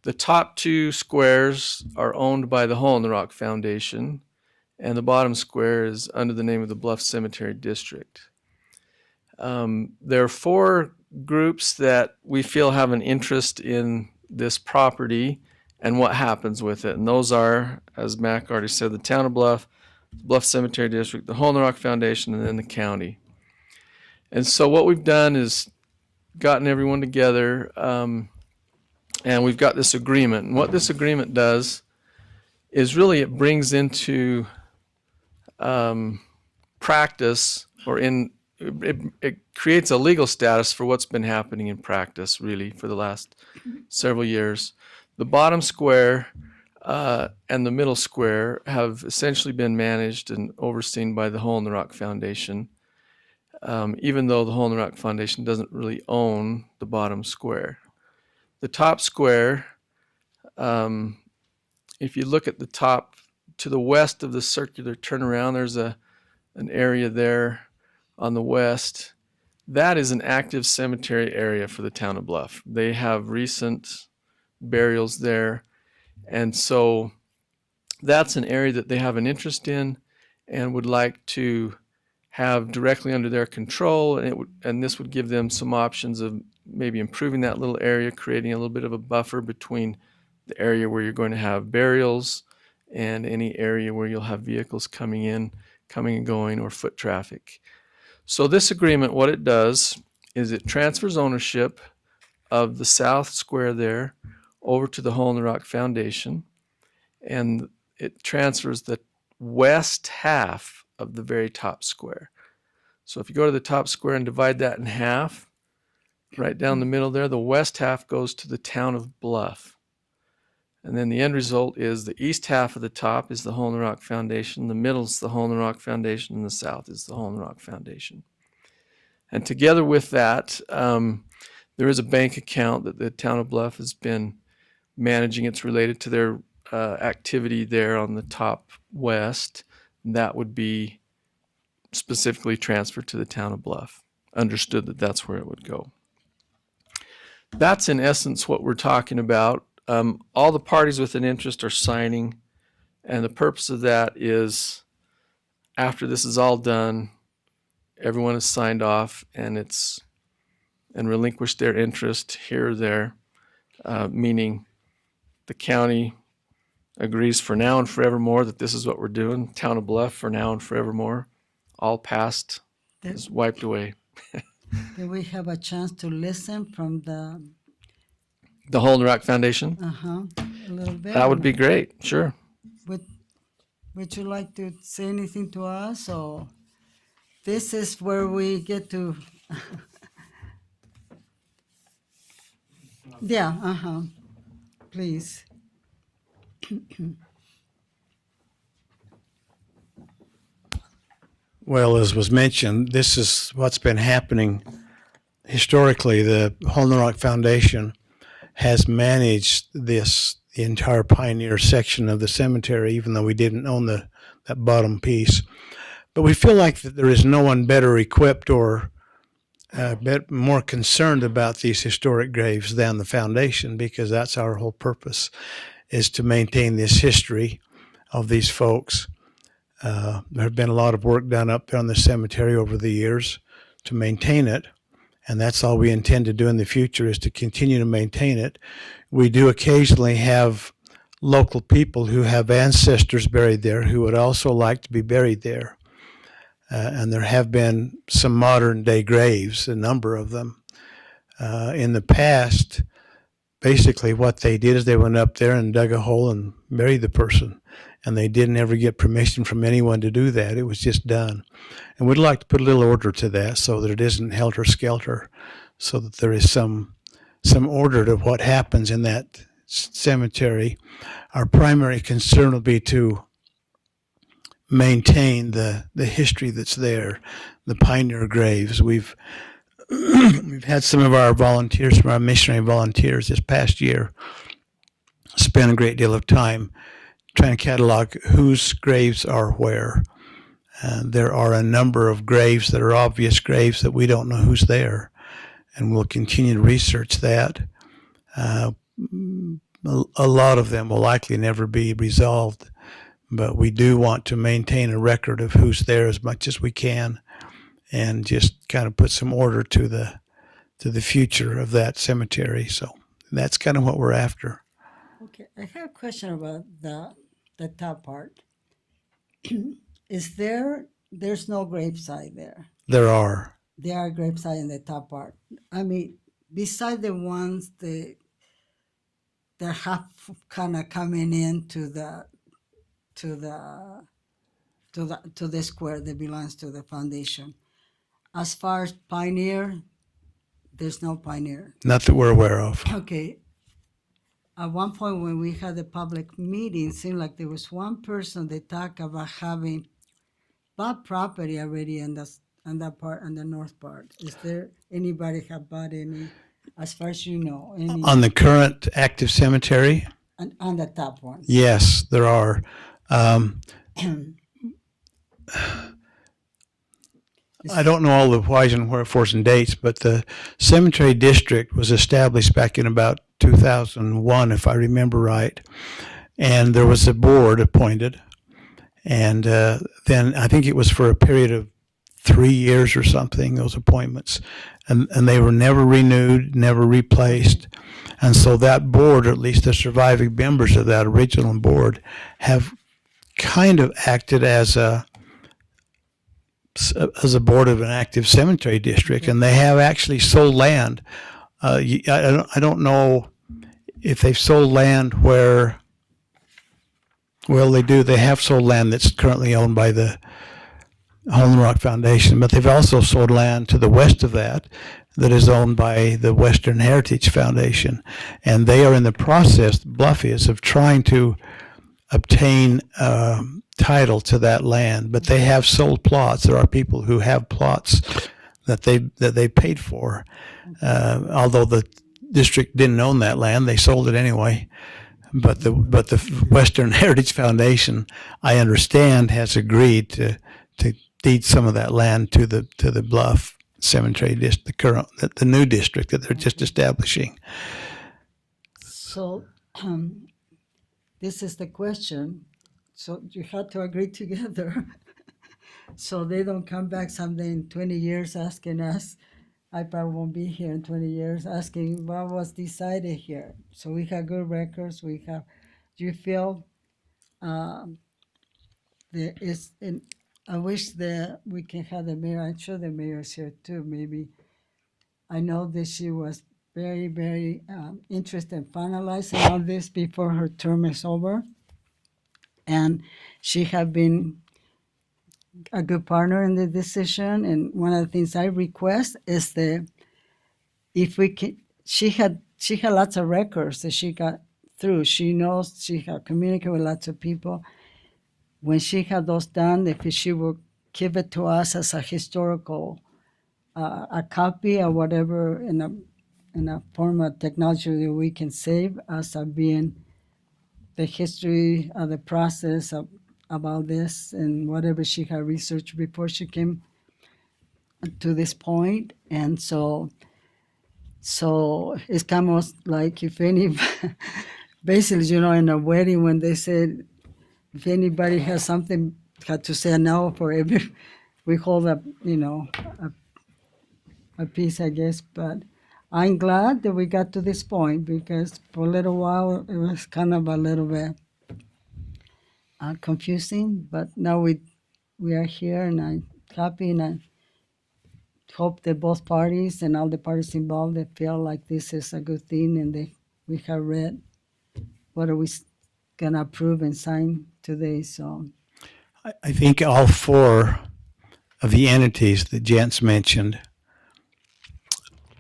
The top two squares are owned by the Hole in the Rock Foundation, and the bottom square is under the name of the Bluff Cemetery District. There are 4 groups that we feel have an interest in this property and what happens with it. And those are, as Mac already said, the Town of Bluff, Bluff Cemetery District, the Hole in the Rock Foundation, and then the county. And so what we've done is gotten everyone together, and we've got this agreement. And what this agreement does is really it brings into practice, or it creates a legal status for what's been happening in practice, really, for the last several years. The bottom square and the middle square have essentially been managed and overseen by the Hole in the Rock Foundation, even though the Hole in the Rock Foundation doesn't really own the bottom square. The top square, if you look at the top to the west of the circular turnaround, there's an area there on the west. That is an active cemetery area for the Town of Bluff. They have recent burials there, and so that's an area that they have an interest in and would like to have directly under their control, and this would give them some options of maybe improving that little area, creating a little bit of a buffer between the area where you're going to have burials and any area where you'll have vehicles coming and going, or foot traffic. So this agreement, what it does is it transfers ownership of the south square there over to the Hole in the Rock Foundation, and it transfers the west half of the very top square. So if you go to the top square and divide that in half, right down the middle there, the west half goes to the Town of Bluff. And then the end result is the east half of the top is the Hole in the Rock Foundation, the middle is the Hole in the Rock Foundation, and the south is the Hole in the Rock Foundation. And together with that, there is a bank account that the Town of Bluff has been managing. It's related to their activity there on the top west. That would be specifically transferred to the Town of Bluff. Understood that that's where it would go. That's in essence what we're talking about. All the parties with an interest are signing, and the purpose of that is after this is all done, everyone has signed off and relinquished their interest here or there, meaning the county agrees for now and forevermore that this is what we're doing. Town of Bluff for now and forevermore. All past is wiped away. Did we have a chance to listen from the Hole in the Rock Foundation? a little bit? That would be great. Sure. Would you like to say anything to us, or this is where we get to? Yeah. Please. Well, as was mentioned, this is what's been happening historically. The Hole in the Rock Foundation has managed the entire Pioneer section of the cemetery, even though we didn't own that bottom piece. But we feel like that there is no one better equipped or bit more concerned about these historic graves than the foundation, because that's our whole purpose, is to maintain this history of these folks. There have been a lot of work done up there on the cemetery over the years to maintain it, and that's all we intend to do in the future, is to continue to maintain it. We do occasionally have local people who have ancestors buried there who would also like to be buried there. And there have been some modern day graves, a number of them. In the past, basically what they did is they went up there and dug a hole and buried the person. And they didn't ever get permission from anyone to do that. It was just done. And we'd like to put a little order to that so that it isn't helter-skelter, so that there is some order to what happens in that cemetery. Our primary concern will be to maintain the history that's there, the pioneer graves. We've had some of our volunteers, from our missionary volunteers this past year, spend a great deal of time trying to catalog whose graves are where. There are a number of graves that are obvious graves that we don't know who's there, and we'll continue to research that. A lot of them will likely never be resolved, but we do want to maintain a record of who's there as much as we can, and just kind of put some order to the future of that cemetery. So that's kind of what we're after. Okay, I have a question about the top part. There's no gravesite there? There are. There are gravesite in the top part. I mean, beside the ones that have kind of coming into the square that belongs to the foundation. As far as pioneer, there's no pioneer. Not that we're aware of. Okay. At one point when we had a public meeting, it seemed like there was one person that talked about having bought property already on that part, on the north part. Is there anybody have bought any, as far as you know, any On the current active cemetery? on the top one? Yes, there are. I don't know all the whys and wherefores and dates, but the cemetery district was established back in about 2001, if I remember right. And there was a board appointed. And then I think it was for a period of 3 years or something, those appointments. And they were never renewed, never replaced. And so that board, or at least the surviving members of that original board, have kind of acted as a board of an active cemetery district, and they have actually sold land. I don't know if they've sold land where. Well, they do. They have sold land that's currently owned by the Hole in the Rock Foundation, but they've also sold land to the west of that is owned by the Western Heritage Foundation, and they are in the process, Bluff is, of trying to obtain title to that land, but they have sold plots. There are people who have plots that they paid for. Although the district didn't own that land, they sold it anyway. But the Western Heritage Foundation, I understand, has agreed to deed some of that land to the Bluff Cemetery District, the new district that they're just establishing. So this is the question. So you had to agree together. So they don't come back someday in 20 years asking us, I probably won't be here in 20 years, asking what was decided here. So we have good records. Do you feel there is, and I wish that we can have the mayor, I'm sure the mayor's here too, maybe. I know that she was very, very interested in finalizing all this before her term is over. And she had been a good partner in the decision. And one of the things I request is that if we can, she had lots of records that she got through. She knows she had communicated with lots of people. When she had those done, if she would give it to us as a historical, a copy or whatever in a form of technology that we can save as being the history of the process about this and whatever she had researched before she came to this point. And so it's kind of like if any, basically, in a wedding when they said, if anybody has something had to say no for every, we hold up, a piece, I guess. But I'm glad that we got to this point because for a little while it was kind of a little bit confusing, but now we are here and I'm happy and I hope that both parties and all the parties involved they feel like this is a good thing and we have read what are we gonna approve and sign today. So I think all four of the entities that Jens mentioned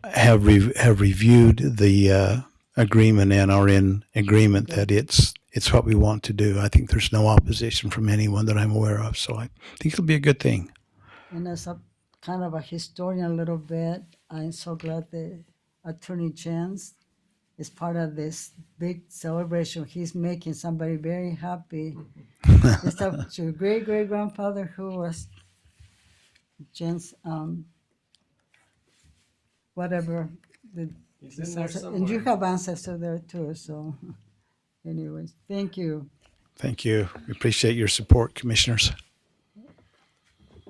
have reviewed the agreement and are in agreement that it's what we want to do. I think there's no opposition from anyone that I'm aware of, so I think it'll be a good thing. and as a kind of a historian a little bit, I'm so glad that Attorney Chance is part of this big celebration. He's making somebody very happy. It's a great great grandfather who was Jen's whatever the and you have ancestors there too. So, anyways, thank you. Thank you. We appreciate your support, commissioners.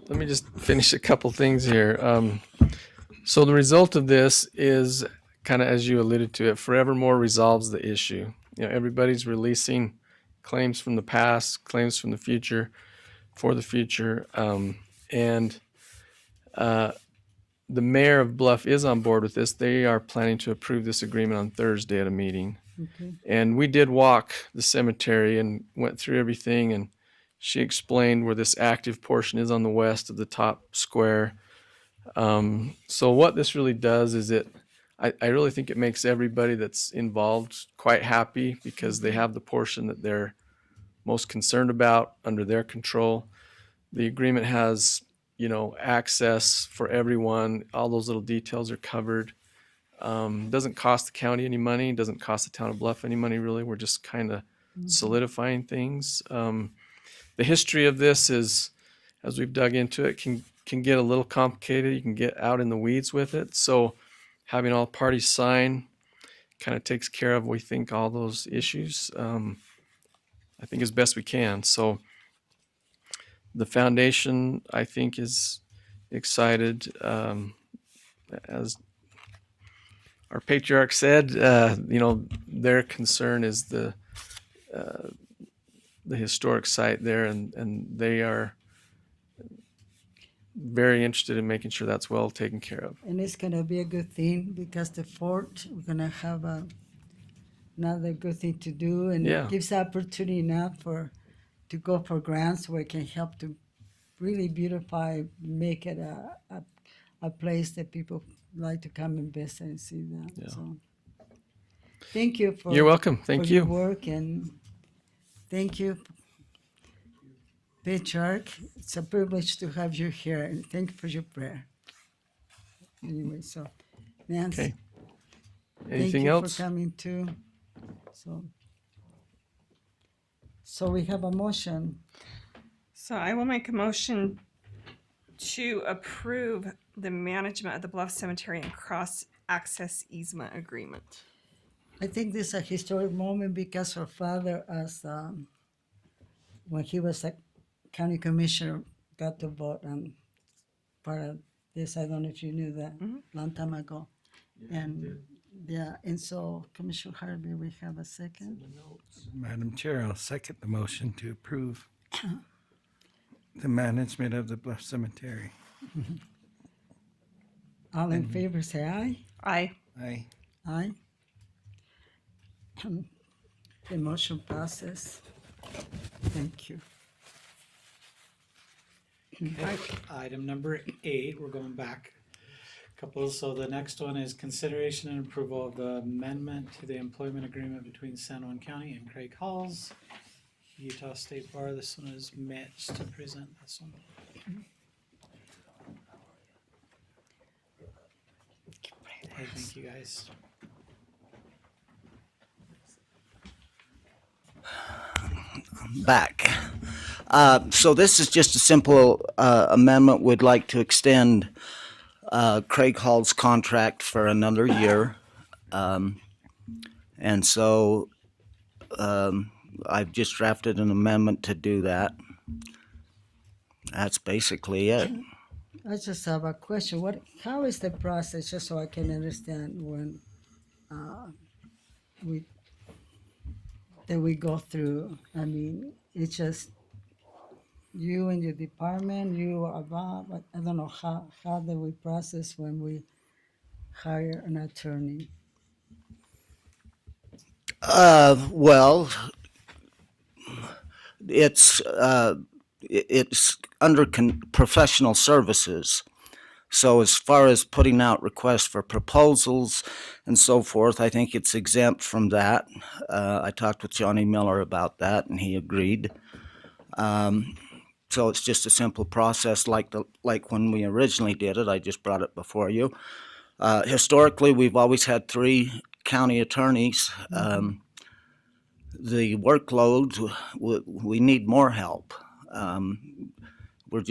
Let me just finish a couple things here. So the result of this is kind of, as you alluded to, it forevermore resolves the issue. Everybody's releasing claims from the past, claims from the future, for the future, and the mayor of Bluff is on board with this. They are planning to approve this agreement on Thursday at a meeting. Okay. And we did walk the cemetery and went through everything, and she explained where this active portion is on the west of the top square. So what this really does is I really think it makes everybody that's involved quite happy because they have the portion that they're most concerned about under their control. The agreement has, access for everyone. All those little details are covered. Doesn't cost the county any money. Doesn't cost the town of Bluff any money, really. We're just kind of solidifying things. The history of this is, as we've dug into it, can get a little complicated. You can get out in the weeds with it. So having all parties sign kind of takes care of, we think, all those issues, I think, as best we can. So the foundation, I think, is excited. As our patriarch said, their concern is the historic site there, and they are very interested in making sure that's well taken care of. And it's gonna be a good thing because the fort, we're gonna have another good thing to do, and Yeah. it gives opportunity now to go for grants where it can help to really beautify, make it a place that people like to come and visit and see that. Yeah. So, thank you for You're welcome. Thank for you. your work, and thank you, Patriarch. It's a privilege to have you here, and thank you for your prayer. Anyway, so Nancy, Okay. thank Anything you else? for coming too. So we have a motion. So I will make a motion to approve the management of the Bluff Cemetery and cross-access easement agreement. I think this is a historic moment because her father, as when he was a county commissioner, got to vote on part of this. I don't know if you knew that, long time ago. And and so Commissioner Harvey, we have a second. Madam Chair, I'll second the motion to approve the management of the Bluff Cemetery. All in favor, say aye. Aye. Aye. Aye. The motion passes. Thank you. Item number 8, we're going back a couple. So the next one is consideration and approval of the amendment to the employment agreement between San Juan County and Craig Halls, Utah State Bar. This one is Mitch to present this one. Hey, thank you guys. Back. So this is just a simple amendment. We'd like to extend Craig Hall's contract for another year. And so I've just drafted an amendment to do that. That's basically it. I just have a question. How is the process, just so I can understand when we that we go through? I mean, it's just you and your department, you about, but I don't know how do we process when we hire an attorney? Well, it's under professional services. So as far as putting out requests for proposals and so forth, I think it's exempt from that. I talked with Johnny Miller about that, and he agreed. So it's just a simple process, like when we originally did it. I just brought it before you. Historically, we've always had 3 county attorneys. The workload, we need more help. We're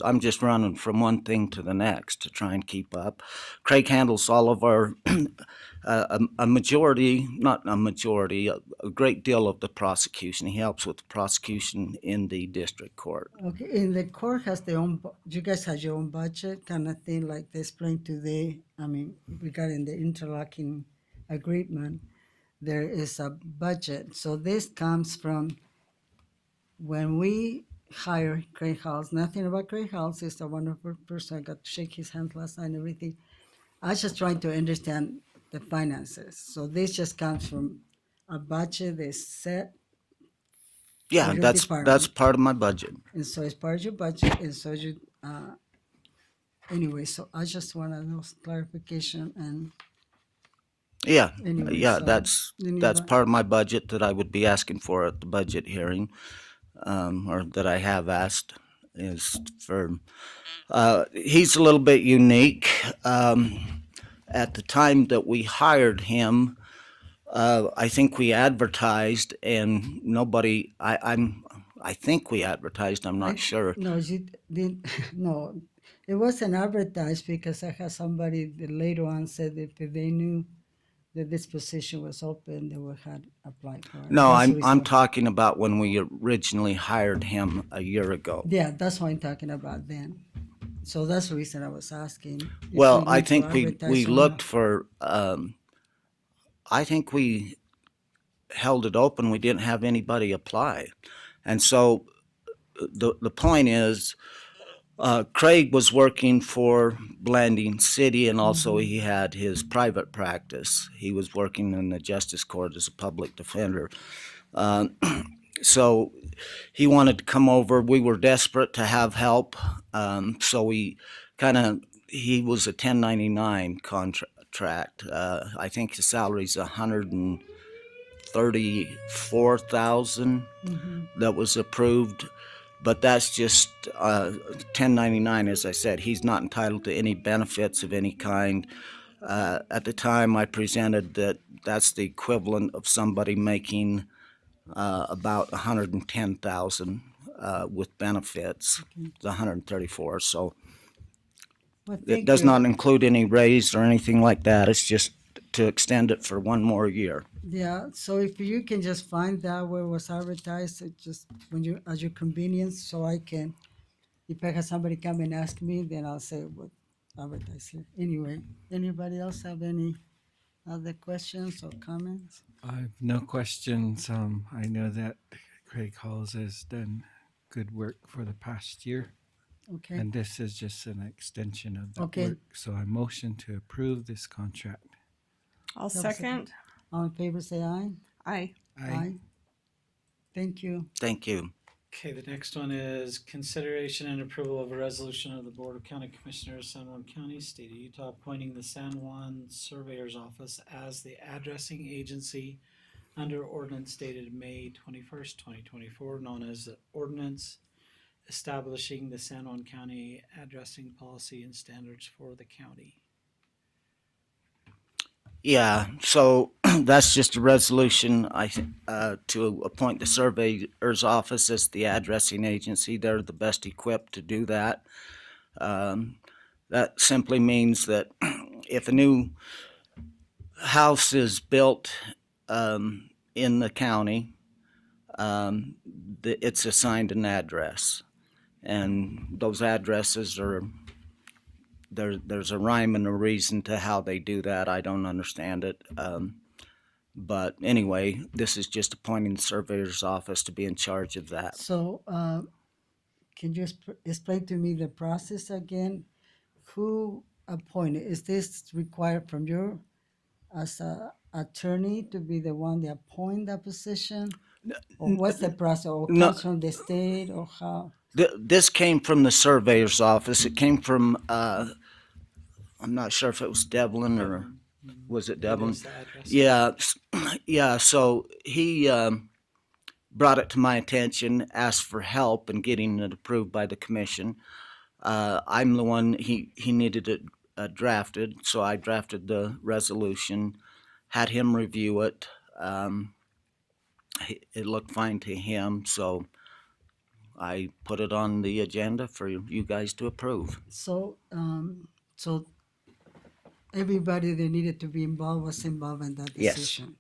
I'm just running from one thing to the next to try and keep up. Craig handles all of our, a majority, not a majority, a great deal of the prosecution. He helps with the prosecution in the district court. Okay, and the court has their own, you guys have your own budget kind of thing like they explained today. I mean, regarding the interlocking agreement, there is a budget. So this comes from when we hire Craig Halls, nothing about Craig Halls, is a wonderful person. I got to shake his hand last night and everything. I was just trying to understand the finances. So this just comes from a budget that's set. Yeah, your that's department. part of my budget. And so it's part of your budget, and so you, anyway, so I just wanted those clarification and Yeah, anyway. yeah, So that's anybody- part of my budget that I would be asking for at the budget hearing, or that I have asked, is for. He's a little bit unique. At the time that we hired him, I think we advertised, and nobody. I think we advertised. I'm not sure. No, you didn't, no, it wasn't advertised because I had somebody that later on said if they knew that this position was open, they would have applied for it. No, That's the I'm reason. talking about when we originally hired him a year ago. Yeah, that's what I'm talking about then. So that's the reason I was asking. if Well, we I need to think we advertise or looked not. for. I think we held it open. We didn't have anybody apply, and so the point is, Craig was working for Blanding City, and also he had his private practice. He was working in the Justice Court as a public defender. So he wanted to come over. We were desperate to have help, so he was a 1099 contract. I think his salary's $134,000 that was approved. But that's just 1099, as I said. He's not entitled to any benefits of any kind. At the time, I presented that that's the equivalent of somebody making about 110,000 with benefits. It's 134. So Well, it thank does you. not include any raise or anything like that. It's just to extend it for one more year. Yeah, so if you can just find out where it was advertised, it just when you at your convenience, so I can, if I have somebody come and ask me, then I'll say what advertised here. Anyway, anybody else have any other questions or comments? I have no questions. I know that Craig Halls has done good work for the past year, Okay, and this is just an extension of that Okay. work. So I motion to approve this contract. I'll That was it. second. all in favor, say aye. Aye. Thank you. Thank you. Okay, the next one is consideration and approval of a resolution of the Board of County Commissioners, San Juan County, State of Utah, appointing the San Juan Surveyor's Office as the addressing agency under ordinance dated May 21st, 2024, known as the ordinance establishing the San Juan County addressing policy and standards for the county. Yeah, so that's just a resolution to appoint the surveyor's office as the addressing agency. They're the best equipped to do that. That simply means that if a new house is built in the county, it's assigned an address. and those addresses are there's a rhyme and a reason to how they do that. I don't understand it. But anyway, this is just appointing the surveyor's office to be in charge of that. So, can you explain to me the process again? Who appointed? Is this required from you as a attorney to be the one that appoint that position? Or what's the process? Or No. comes from the state or how? This came from the surveyor's office. It came from, I'm not sure if it was Devlin or, was it Devlin? Is the address? Yeah, yeah. So he brought it to my attention, asked for help in getting it approved by the commission. I'm the one, he needed it drafted, so I drafted the resolution, had him review it. It looked fine to him, so I put it on the agenda for you guys to approve. So, so everybody that needed to be involved was involved in that Yes. decision?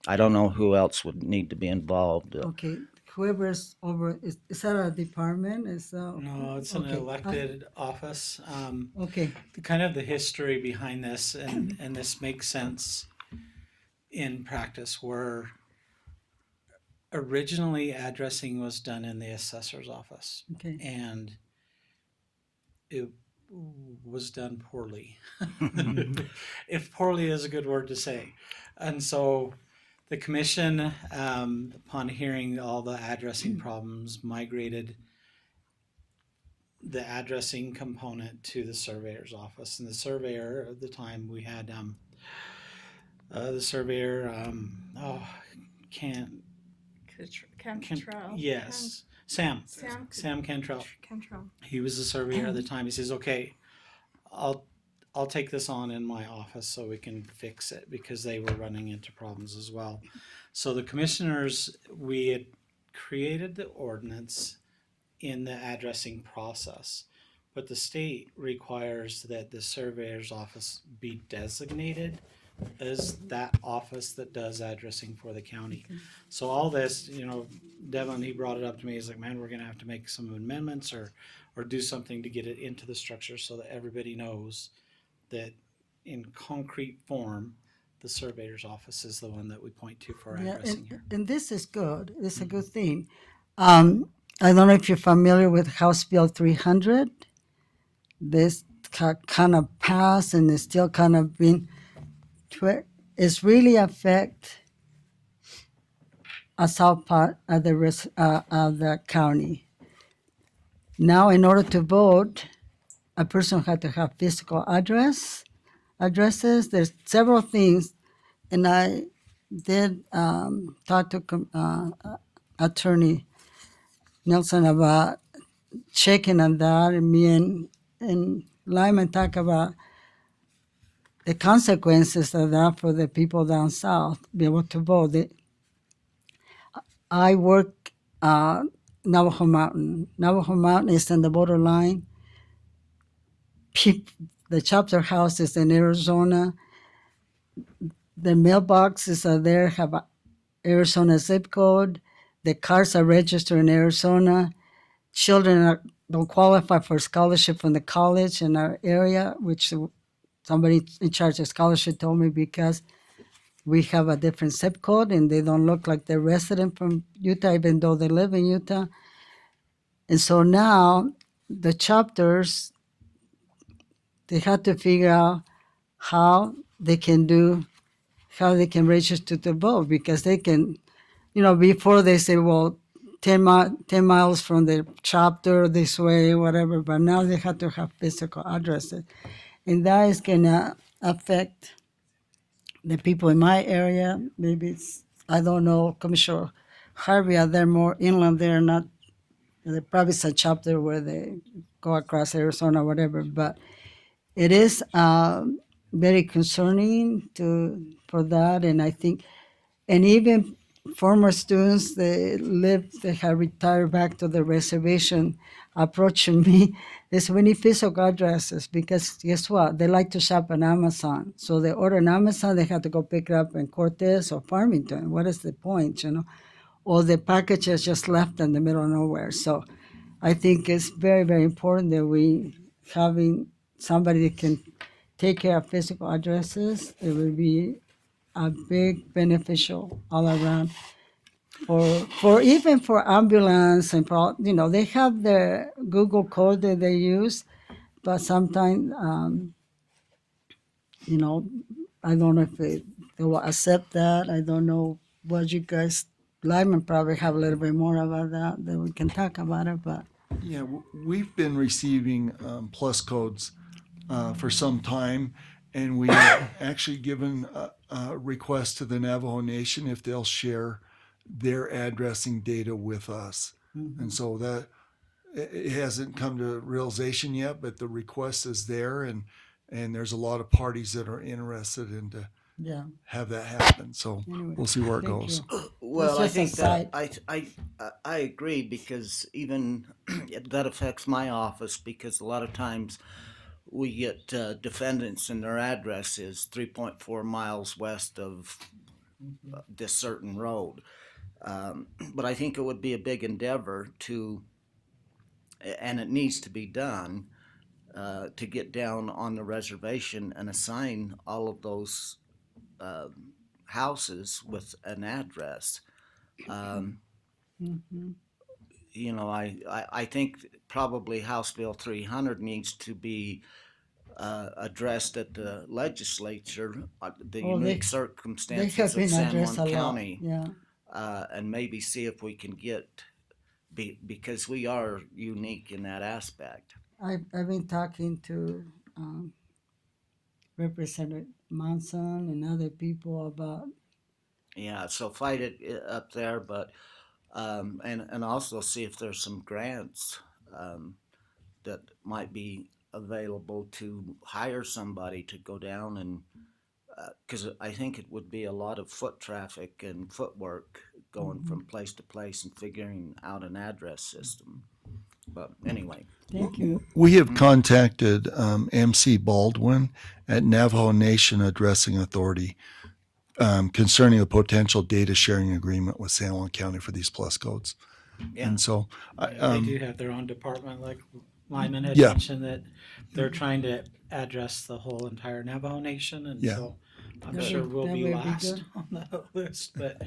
I don't know who else would need to be involved. Okay, whoever's over, is that a department? No, it's an okay. elected office. Okay, Kind of the history behind this, and this makes sense in practice, where originally addressing was done in the assessor's office, okay. and it was done poorly. If poorly is a good word to say. And so the commission, upon hearing all the addressing problems, migrated the addressing component to the surveyor's office. And the surveyor at the time, we had the surveyor, Cantrell. yes, Sam Cantrell. He was the surveyor at the time. He says, "Okay, I'll take this on in my office so we can fix it," because they were running into problems as well. So the commissioners, we had created the ordinance in the addressing process, but the state requires that the surveyor's office be designated as that office that does addressing for the county. So all this, Devin, he brought it up to me. He's like, "Man, we're gonna have to make some amendments or do something to get it into the structure so that everybody knows that in concrete form, the surveyor's office is the one that we point to for Yeah, addressing here." and this is good. This is a good thing. I don't know if you're familiar with House Bill 300. This kind of passed and it's still kind of been, it's really affect a south part of the county. Now, in order to vote, a person had to have physical addresses. There's several things, and I did talk to Attorney Nelson about checking on that, and me and Lyman talk about the consequences of that for the people down south be able to vote. I work Navajo Mountain. Navajo Mountain is on the borderline. The chapter house is in Arizona. The mailboxes are there, have a Arizona zip code. The cars are registered in Arizona. Children don't qualify for scholarship from the college in our area, which somebody in charge of scholarship told me because we have a different zip code and they don't look like they're resident from Utah, even though they live in Utah. And so now the chapters, they have to figure out how they can register to vote, because they can, before they say, well, 10 miles from the chapter this way, whatever, but now they have to have physical addresses. And that is going to affect the people in my area. Maybe I don't know, Commissioner Harvey, are there more inland there? Not, there probably is a chapter where they go across Arizona, whatever, but it is very concerning for that. And I think, and even former students, they have retired back to the reservation, approaching me. There's many physical addresses, because guess what? They like to shop on Amazon. So they order on Amazon, they have to go pick it up in Cortez or Farmington. What is the point, Or the package is just left in the middle of nowhere. So I think it's very, very important that we having somebody that can take care of physical addresses. It will be a big beneficial all around for even for ambulance and for, they have the Google code that they use, but sometimes I don't know if they will accept that. I don't know what you guys, Lyman probably have a little bit more about that we can talk about it, but Yeah, we've been receiving plus codes for some time, and we have actually given a request to the Navajo Nation if they'll share their addressing data with us. And so that it hasn't come to realization yet, but the request is there, and there's a lot of parties that are interested in to yeah. have that happen. So Anyway, we'll see where it thank goes. you. Well, That's I just a think that I agree because even that affects my office because a lot of times we get defendants and their address is 3.4 miles west of this certain road. But I think it would be a big endeavor and it needs to be done to get down on the reservation and assign all of those houses with an address. Mhm. I think probably House Bill 300 needs to be addressed at the legislature, the Oh, unique they circumstances have of been San addressed Juan a lot. County, Yeah. and maybe see if we can because we are unique in that aspect. I've been talking to Representative Monson and other people about. Yeah, so fight it up there, but and also see if there's some grants that might be available to hire somebody to go down and because I think it would be a lot of foot traffic and footwork going from place to place and figuring out an address system. But anyway, Thank you. We have contacted MC Baldwin at Navajo Nation Addressing Authority concerning a potential data sharing agreement with San Juan County for these plus codes. yeah, And so, They do have their own department, like Lyman had Yeah. mentioned, that they're trying to address the whole entire Navajo Nation, and Yeah. so I'm That sure would- we'll that be would be last good. on the list, but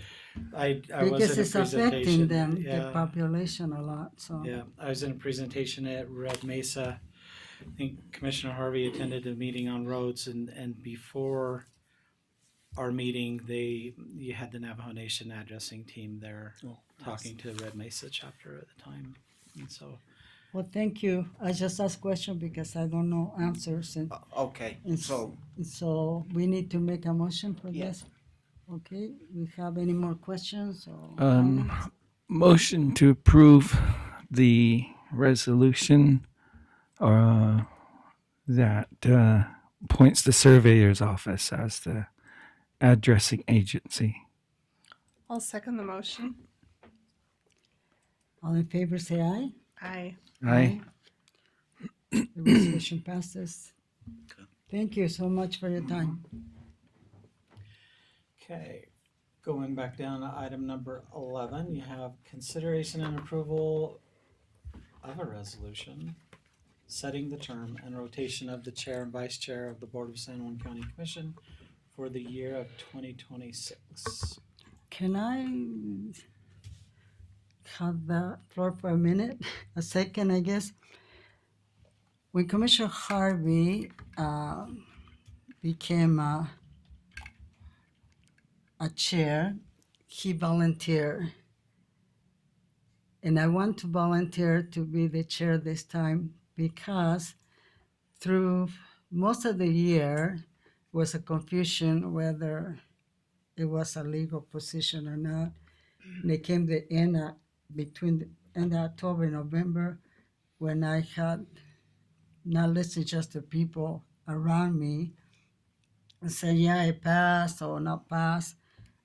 I was Because in a it's affecting presentation. them, the Yeah, population a lot, so. yeah, I was in a presentation at Red Mesa. I think Commissioner Harvey attended a meeting on roads, and before our meeting, you had the Navajo Nation addressing team there talking to the Red Mesa chapter at the time, and so. Well, thank you. I just asked question because I don't know answers okay. and So so we need to make a motion for Yes. this. Okay, we have any more questions or Um, comments? motion to approve the resolution that appoints the surveyor's office as the addressing agency. I'll second the motion. All in favor, say aye. Aye. Aye. The resolution passes. Thank you so much for your time. Okay, going back down to item number 11, you have consideration and approval of a resolution setting the term and rotation of the chair and vice chair of the Board of San Juan County Commission for the year of 2026. Can I have the floor for a minute, a second, I guess? When Commissioner Harvey became a chair, he volunteered. And I want to volunteer to be the chair this time because through most of the year was a confusion whether it was a legal position or not. And it came the end between the end of October and November when I had not listened just to people around me and said, yeah, it passed or not passed.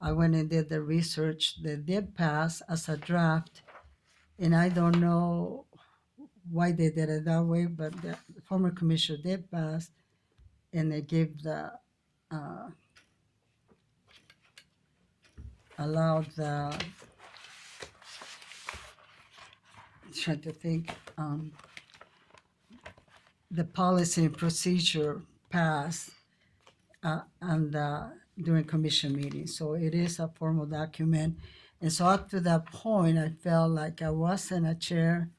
I went and did the research that did pass as a draft. And I don't know why they did it that way, but the former commissioner did pass, and they gave allowed trying to think, the policy and procedure passed and during commission meetings. So it is a formal document. And so up to that point, I felt like I wasn't a chair.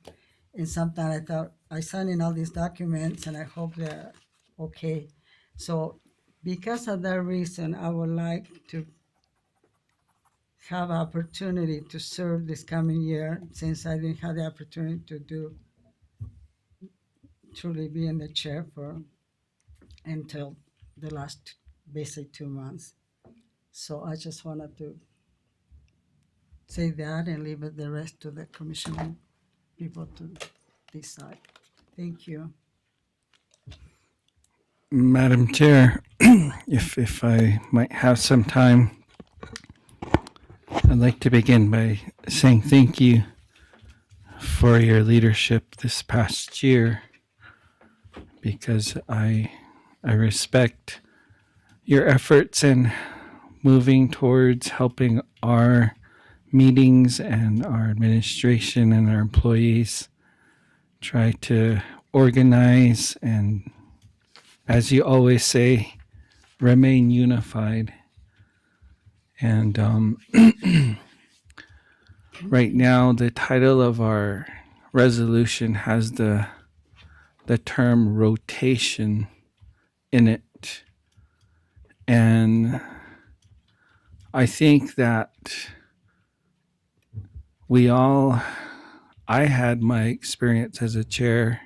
And sometimes I thought, I signed in all these documents and I hope they're okay. So because of that reason, I would like to have opportunity to serve this coming year, since I didn't have the opportunity to truly be in the chair for until the last basic 2 months. So I just wanted to say that and leave it the rest to the commission people to decide. Thank you. Madam Chair, if I might have some time, I'd like to begin by saying thank you for your leadership this past year, because I respect your efforts in moving towards helping our meetings and our administration and our employees try to organize and, as you always say, remain unified. And right now, the title of our resolution has the term rotation in it. And I think that I had my experience as a chair.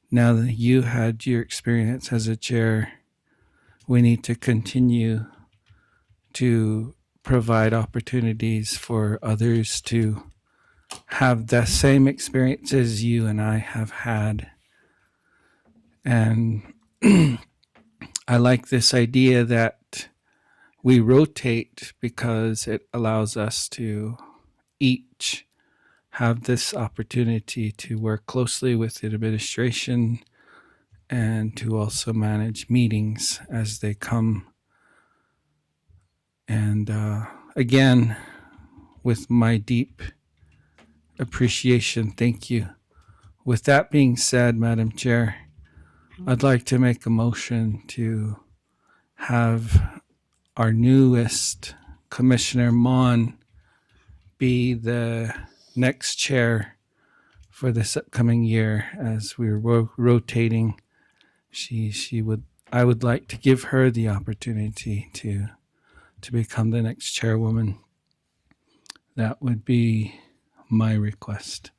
Now that you had your experience as a chair, we need to continue to provide opportunities for others to have the same experiences you and I have had. And I like this idea that we rotate because it allows us to each have this opportunity to work closely with the administration and to also manage meetings as they come. And again, with my deep appreciation, thank you. With that being said, Madam Chair, I'd like to make a motion to have our newest Commissioner Mon be the next chair for this upcoming year. As we're rotating, I would like to give her the opportunity to become the next chairwoman. That would be my request.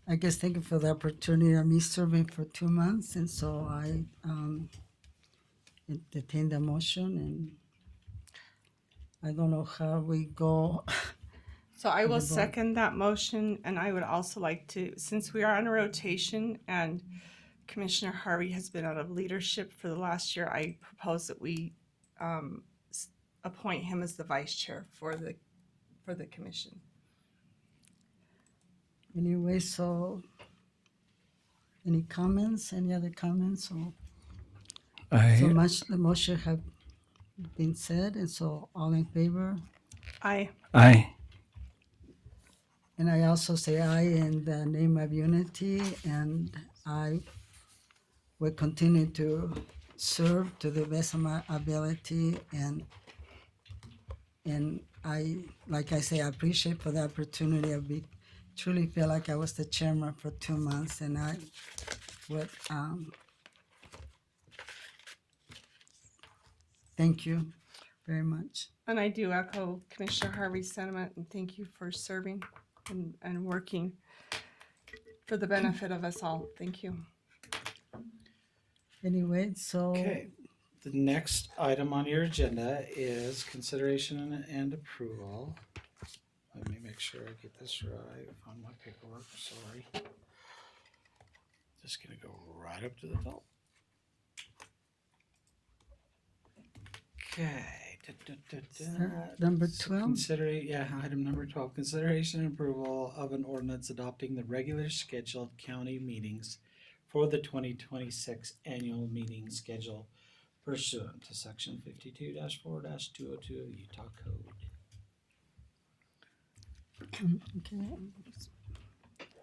I guess thank you for the opportunity of me serving for 2 months. And so I entertain the motion, and I don't know how we go. So I will the vote. second that motion, and I would also like to, since we are on a rotation and Commissioner Harvey has been out of leadership for the last year, I propose that we appoint him as the vice chair for the commission. Anyway, so any comments? Any other comments? So much the motion have been said, and so all in favor? Aye. Aye. And I also say aye in the name of unity, and I will continue to serve to the best of my ability, and I, like I say, I appreciate for the opportunity. I truly feel like I was the chairman for 2 months, and I would thank you very much. And I do echo Commissioner Harvey's sentiment, and thank you for serving and working for the benefit of us all. Thank you. Anyway, so Okay, the next item on your agenda is consideration and approval. Let me make sure I get this right on my paperwork, sorry. Just gonna go right up to the top. Okay. number 12. Item number 12, consideration and approval of an ordinance adopting the regular scheduled county meetings for the 2026 annual meeting schedule pursuant to section 52-4-202 of Utah Code. Okay.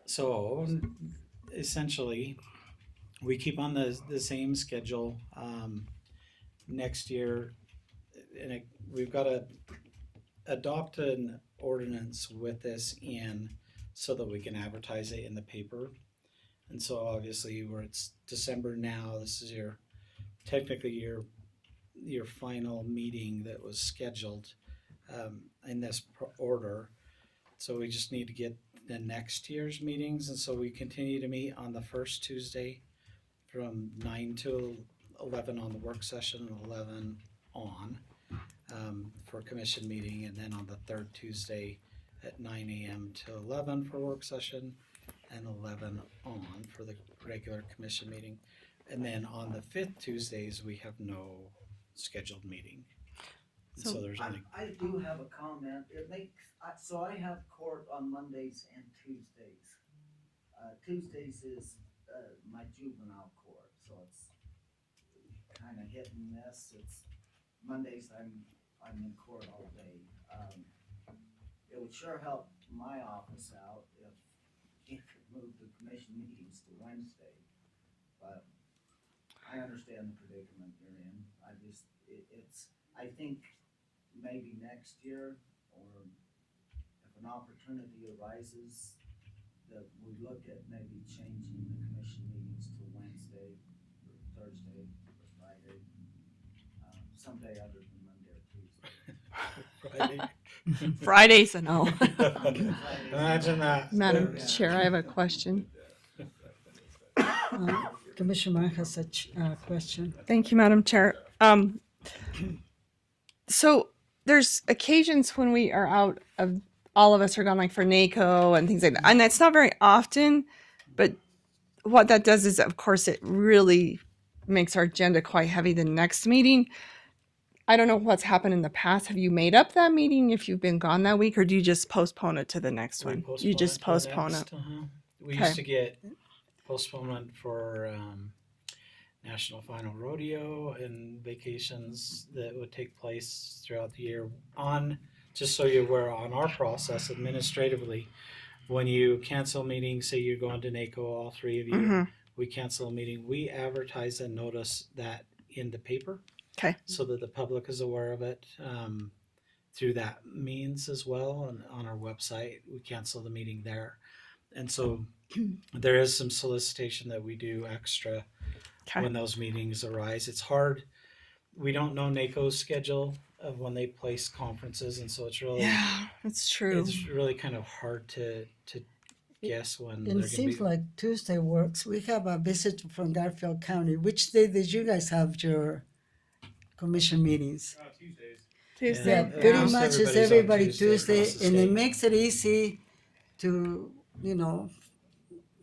So essentially, we keep on the same schedule. Next year, we've got to adopt an ordinance with this in so that we can advertise it in the paper. And so obviously it's December now. This is technically your final meeting that was scheduled in this order. So we just need to get the next year's meetings, and so we continue to meet on the first Tuesday from 9 to 11 on the work session and 11 on for commission meeting, and then on the third Tuesday at 9 a.m. to 11 for work session and 11 on for the regular commission meeting. And then on the fifth Tuesdays, we have no scheduled meeting. And so there's only I do have a comment. So I have court on Mondays and Tuesdays. Tuesdays is my juvenile court, so it's kind of hit and miss. It's Mondays I'm in court all day. It would sure help my office out if you could move the commission meetings to Wednesday. But I understand the predicament you're in. I think maybe next year, or if an opportunity arises, that we look at maybe changing the commission meetings to Wednesday or Thursday or Friday, someday other than Monday or Tuesday. Friday. Friday's a no. Imagine that. Madam Chair, I have a question. Commissioner Mark has a question. Thank you, Madam Chair. So there's occasions when we are out of, all of us are gone, like for NACO and things like that. And that's not very often, but what that does is, of course, it really makes our agenda quite heavy the next meeting. I don't know what's happened in the past. Have you made up that meeting if you've been gone that week, or do you just postpone it to the next one? You just postpone it. We Okay. used to get postponement for National Final Rodeo and vacations that would take place throughout the year. Just so you're aware, on our process administratively, when you cancel meetings, say you're going to NACO, all three of you, we cancel a meeting, we advertise and notice that in the paper. Okay. So that the public is aware of it through that means as well. And on our website, we cancel the meeting there. And so there is some solicitation that we do extra when those meetings arise. It's hard. We don't know NACO's schedule of when they place conferences. And so it's really, that's true. It's really kind of hard to guess when And they're it going to seems be. like Tuesday works. We have a visit from Garfield County. Which day did you guys have your commission meetings? Tuesday. Yeah, pretty Most much it's everybody's on everybody Tuesday Tuesday, across the and it state. makes it easy to,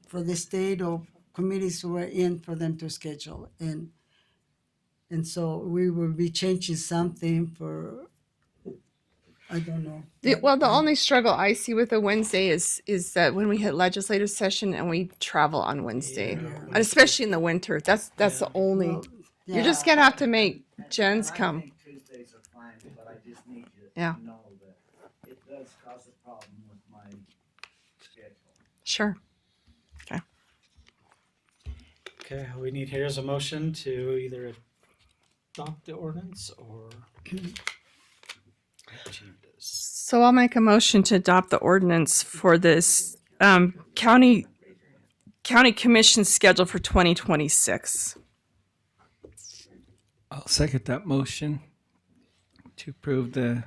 for the state or committees who are in for them to schedule. And so we will be changing something for, I don't know. The only struggle I see with a Wednesday is that when we hit legislative session and we travel on Wednesday, and especially in the winter, that's the only. Well, You're just gonna have to make Jens come. I think Tuesdays are fine, but I just need you Yeah. to know that it does cause a problem with my schedule. Sure. Okay, all we need here is a motion to either adopt the ordinance or change this. So I'll make a motion to adopt the ordinance for this county commission schedule for 2026. I'll second that motion to approve the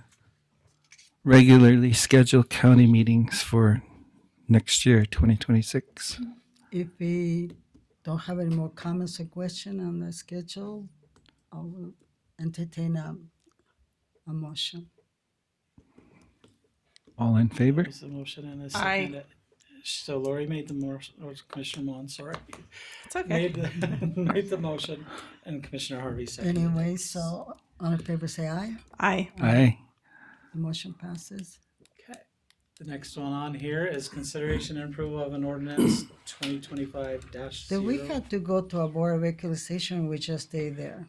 regularly scheduled county meetings for next year, 2026. If we don't have any more comments or questions on the schedule, I will entertain a motion. All in favor? There's a motion and a Aye. second. So Lori made the motion, or Commissioner Mon, sorry. It's okay. Made the motion, and Commissioner Harvey seconded. Anyway, so all in favor say aye. Aye. Aye. The motion passes. Okay. The next one on here is consideration and approval of an ordinance 2025-0. Did we have to go to a board of equalization? We just stay there.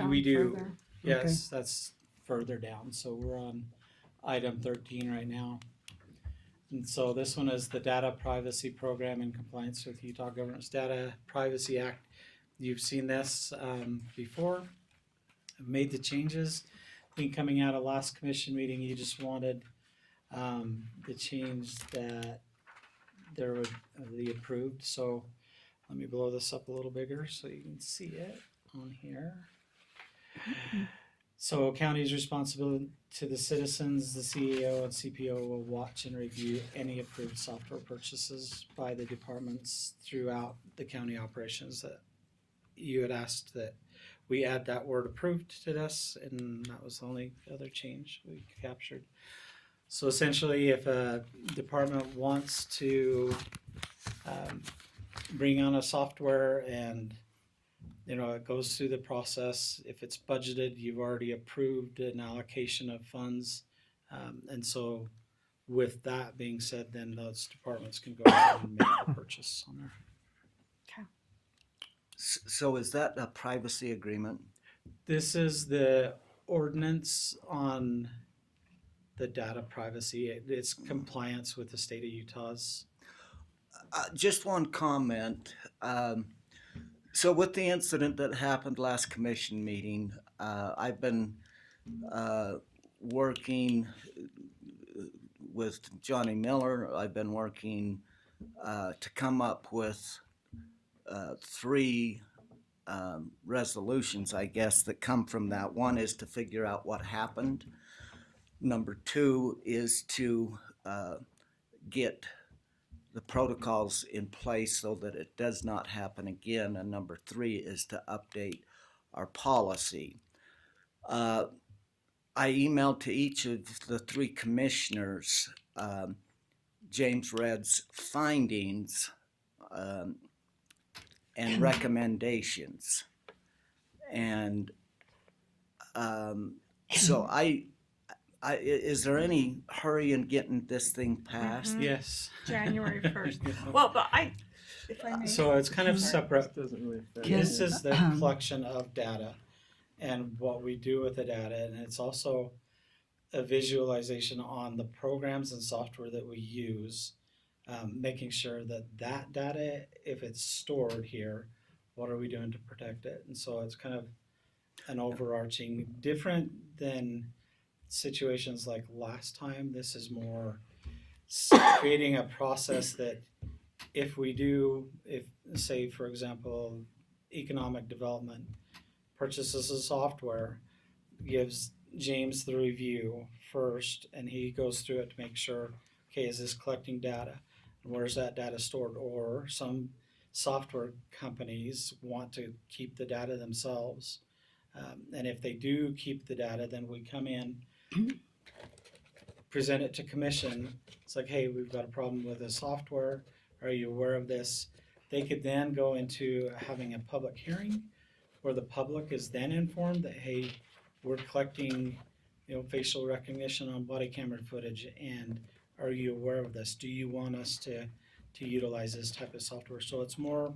We do. further. Yes, that's further down. So we're on item 13 right now. And so this one is the Data Privacy Program in compliance with Utah Government's Data Privacy Act. You've seen this before. I've made the changes. I think coming out of last commission meeting, you just wanted the change that there would be approved. So let me blow this up a little bigger so you can see it on here. So county's responsibility to the citizens, the CEO and CPO will watch and review any approved software purchases by the departments throughout the county operations. That you had asked that we add that word approved to this, and that was the only other change we captured. So essentially, if a department wants to bring on a software and it goes through the process, if it's budgeted, you've already approved an allocation of funds. And so with that being said, then those departments can go ahead and make the purchase on there. So is that a privacy agreement? This is the ordinance on the data privacy. It's compliance with the state of Utah's. Just one comment. So with the incident that happened last commission meeting, I've been working with Johnny Miller. I've been working to come up with 3 resolutions, I guess, that come from that. One is to figure out what happened. Number 2 is to get the protocols in place so that it does not happen again. And number 3 is to update our policy. I emailed to each of the 3 commissioners James Redd's findings and recommendations. And so is there any hurry in getting this thing passed? Yes. January 1st. Well, but if I may. So it's kind of separate. Doesn't really affect This is the collection of data and what we do with the data. And it's also a visualization on the programs and software that we use, making sure that that data, if it's stored here, what are we doing to protect it? And so it's kind of an overarching, different than situations like last time. This is more creating a process that if say, for example, economic development purchases a software, gives James the review first, and he goes through it to make sure, okay, is this collecting data? And where's that data stored? Or some software companies want to keep the data themselves. And if they do keep the data, then we come in, present it to commission. It's like, hey, we've got a problem with this software. Are you aware of this? They could then go into having a public hearing where the public is then informed that, hey, we're collecting, facial recognition on body camera footage, and are you aware of this? Do you want us to utilize this type of software? So it's more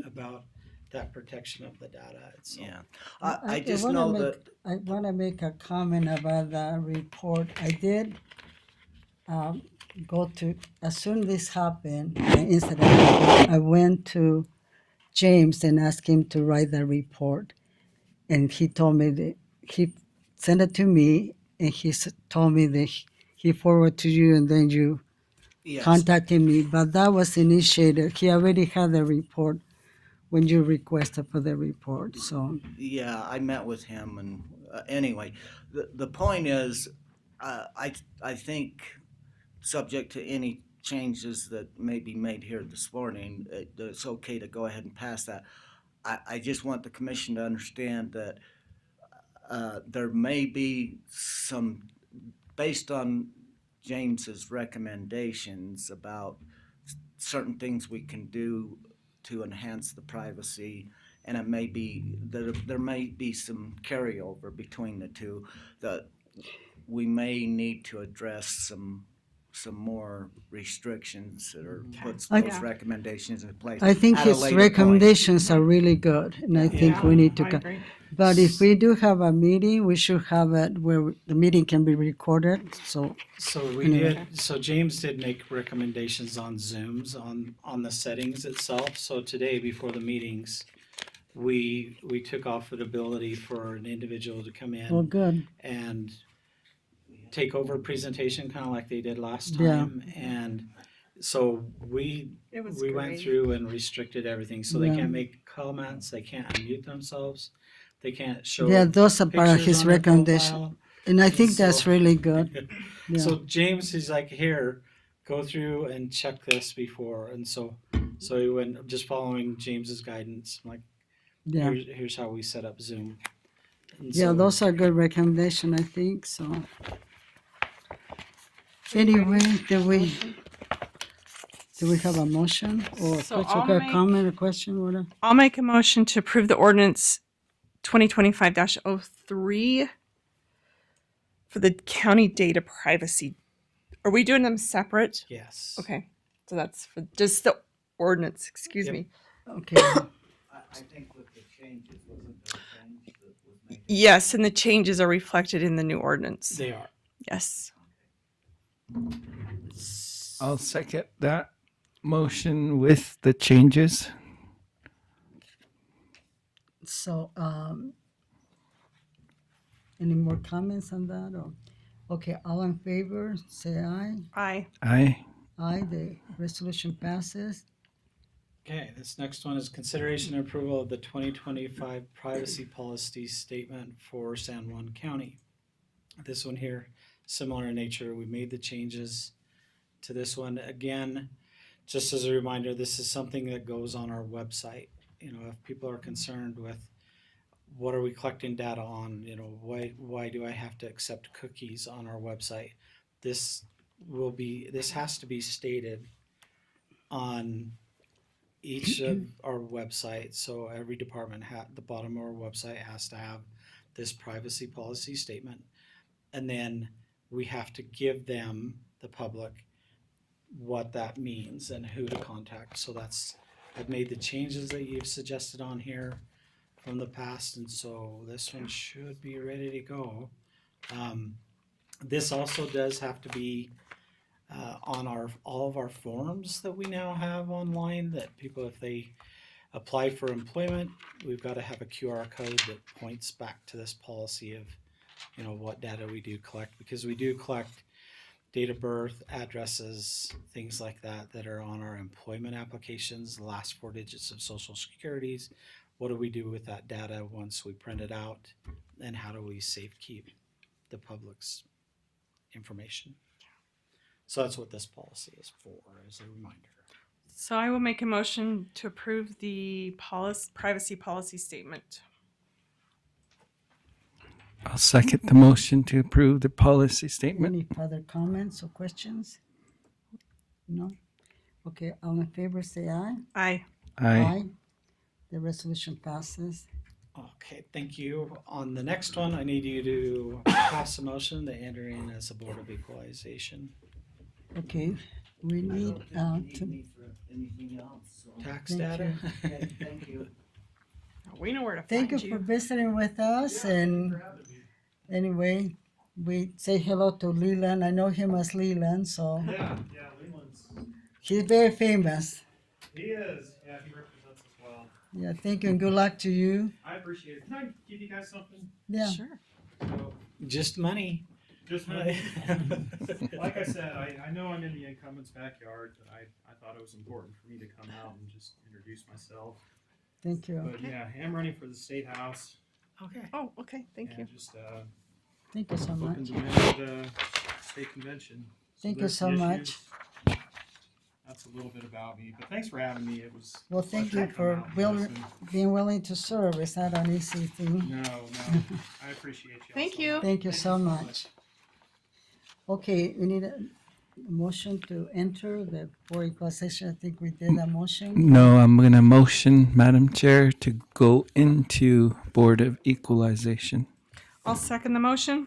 about that protection of the data itself. Yeah, I just know that. I want to make a comment about the report. I did go to, as soon as this happened, the incident happened, I went to James and asked him to write the report. And he told me that he sent it to me, and he told me that he forwarded to you, and then you contacted me. But that was initiated. He already had the report when you requested for the report. So yeah, I met with him, and anyway, the point is, I think, subject to any changes that may be made here this morning, it's okay to go ahead and pass that. I just want the commission to understand that there may be some, based on James's recommendations about certain things we can do to enhance the privacy, and it may be there may be some carryover between the two that we may need to address some more restrictions or put those recommendations in place. I think at a his later recommendations are really good, and I think we need to. I agree. But if we do have a meeting, we should have it where the meeting can be recorded, so. So we Anyway. did, so James did make recommendations on Zooms on the settings itself. So today, before the meetings, we took off the ability for an individual to come Well, in good. and take over a presentation, kind of like they did last Yeah. time. And so we It was went great. through and restricted everything. So they Yeah. can't make comments, they can't unmute themselves, they can't show Yeah, those are part of pictures his on their recommendation. profile. And I think So- that's really good. Yeah. So James is like, here, go through and check this before. And so he went just following James's guidance. I'm like, Yeah. here's how we set up Zoom. And Yeah, so- those are good recommendation, I think, so. Anyway, do we have a motion or So question, I'll or make- comment or question, whatever? I'll make a motion to approve the ordinance 2025-03 for the county data privacy. Are we doing them separate? Yes. Okay, so that's for just the ordinance, excuse Yep. me. Okay, I think with the changes, wasn't there a change that was made? Yes, and the changes are reflected in the new ordinance. They are. Yes. I'll second that motion with the changes. so, any more comments on that, or, okay, all in favor, say aye. Aye. Aye. Aye, the resolution passes. Okay, this next one is consideration and approval of the 2025 privacy policy statement for San Juan County. This one here, similar in nature, we made the changes to this one. Again, just as a reminder, this is something that goes on our website. You know, if people are concerned with what are we collecting data on, you know, why do I have to accept cookies on our website? This has to be stated on each of our websites. So every department the bottom of our website has to have this privacy policy statement. And then we have to give them, the public, what that means and who to contact. So I've made the changes that you've suggested on here from the past, and so this one should be ready to go. This also does have to be on all of our forms that we now have online, that people, if they apply for employment, we've got to have a QR code that points back to this policy of, you know, what data we do collect, because we do collect date of birth, addresses, things like that are on our employment applications, the last 4 digits of social securities. What do we do with that data once we print it out, and how do we safekeep the public's information? So that's what this policy is for, as a reminder. So I will make a motion to approve the privacy policy statement. I'll second the motion to approve the policy statement. Any further comments or questions? No? Okay, all in favor, say aye. Aye. Aye. The resolution passes. Okay, thank you. On the next one, I need you to pass a motion to enter in as a Board of Equalization. Okay, we need I don't think you to, need me for anything else, so. Tax Thank data. Okay, thank you. We know where to thank you find for you. visiting with us, and anyway, we say hello to Leland. I know him as Leland, so Yeah, Leland's. he's very famous. He is. Yeah, he represents us well. Yeah, thank you, and good luck to you. I appreciate it. Can I give you guys something? Yeah, Sure. So, Just money. just like I said, I know I'm in the incumbent's backyard, but I thought it was important for me to come out and just introduce myself. thank you. But yeah, I'm running for the State House. Okay. Oh, okay. Thank you. and just Thank you so looking much. to win the state convention. Thank you there's so the much. issues. That's a little bit about me, but thanks for having me. It was Well, thank pleasure you to come for out and listen. being willing to serve. It's not an easy thing. No, I appreciate you. Thank so you. much. Thank you so much. Okay, we need a motion to enter the board equalization. I think we did a motion. No, I'm going to motion, Madam Chair, to go into Board of Equalization. I'll second the motion.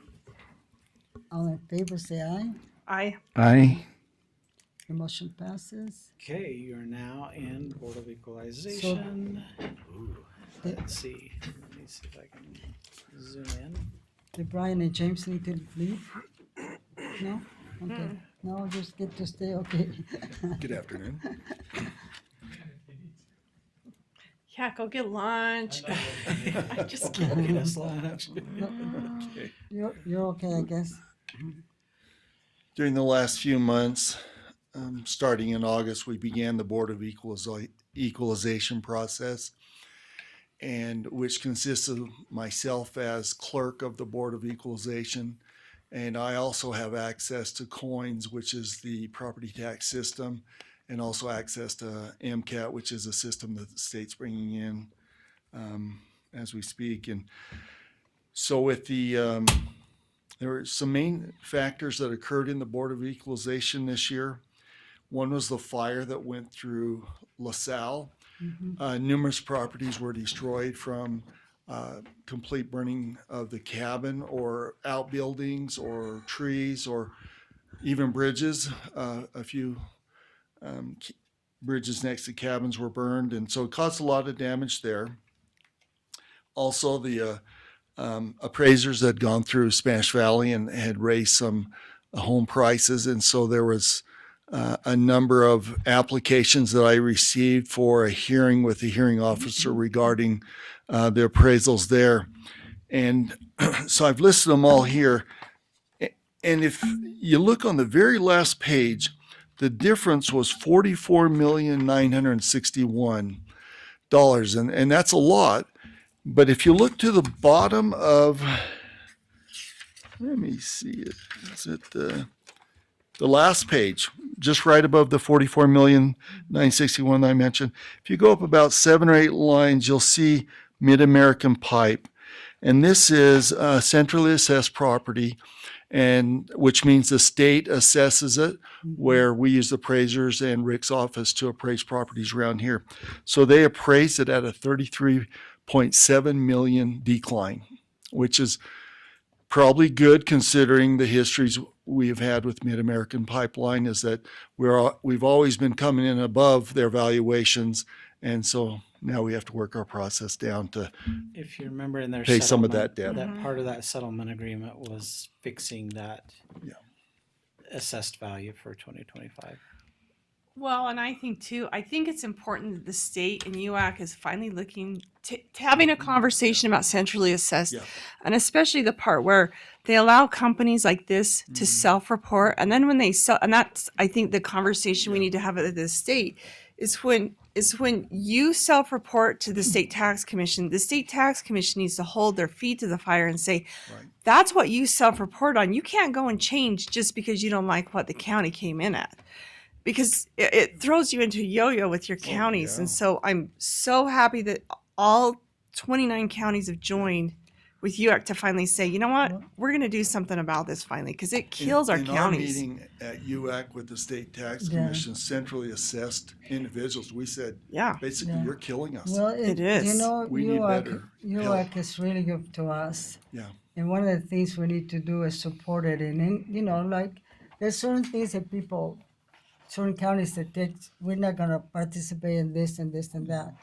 All in favor, say aye. Aye. Aye. The motion passes. Okay, you're now in Board of Equalization. Ooh, let's see. Let me me see if I can zoom in. Did Brian and James need to leave? No? Okay. No, just get to stay, okay. Good afternoon. Yeah, go get lunch. I just Get kidding. us lunch. You're okay, I guess. During the last few months, starting in August, we began the Board of Equalization process, and which consists of myself as clerk of the Board of Equalization. And I also have access to COINS, which is the property tax system, and also access to MCAT, which is a system that the state's bringing in as we speak. And so with the, there were some main factors that occurred in the Board of Equalization this year. One was the fire that went through LaSalle. Numerous properties were destroyed from complete burning of the cabin or outbuildings or trees or even bridges. A few bridges next to cabins were burned, and so it caused a lot of damage there. Also, the appraisers had gone through Spanish Valley and had raised some home prices, and so there was a number of applications that I received for a hearing with the hearing officer regarding the appraisals there. And so I've listed them all here. And if you look on the very last page, the difference was $44,961,000, and that's a lot. But if you look to the bottom of, let me see it. Is it the last page, just right above the 44,961,000 I mentioned? If you go up about 7 or 8 lines, you'll see Mid-American Pipe, and this is centrally assessed property, and which means the state assesses it, where we use appraisers and Rick's office to appraise properties around here. So they appraised it at a 33.7 million decline, which is probably good considering the histories we have had with Mid-American Pipeline, is that we've always been coming in above their valuations, and so now we have to work our process down to If you remember in their pay some of settlement, that debt. that part of that settlement agreement was fixing that assessed value for 2025. Well, and I think too, I think it's important that the state and UAC is finally looking to having a conversation about centrally assessed, and especially the part where they allow companies like this to self-report, and then when they sell, and that's I think the conversation we need to have at the state is when you self-report to the state tax commission. The state tax commission needs to hold their feet to the fire and say, that's what you self-report on. You can't go and change just because you don't like what the county came in at, because it throws you into a yo-yo with your counties. And so I'm so happy that all 29 counties have joined with UAC to finally say, you know what, we're going to do something about this finally, because it kills our in counties. Our meeting at UAC with the State Tax Commission, centrally assessed individuals, we said, basically, you're killing us. Well, it is. You know, we need better UAC is really good to us. Yeah. And one of the things we need to do is support it. And, you know, like, there's certain things that people, certain counties that we're not going to participate in this and this and that.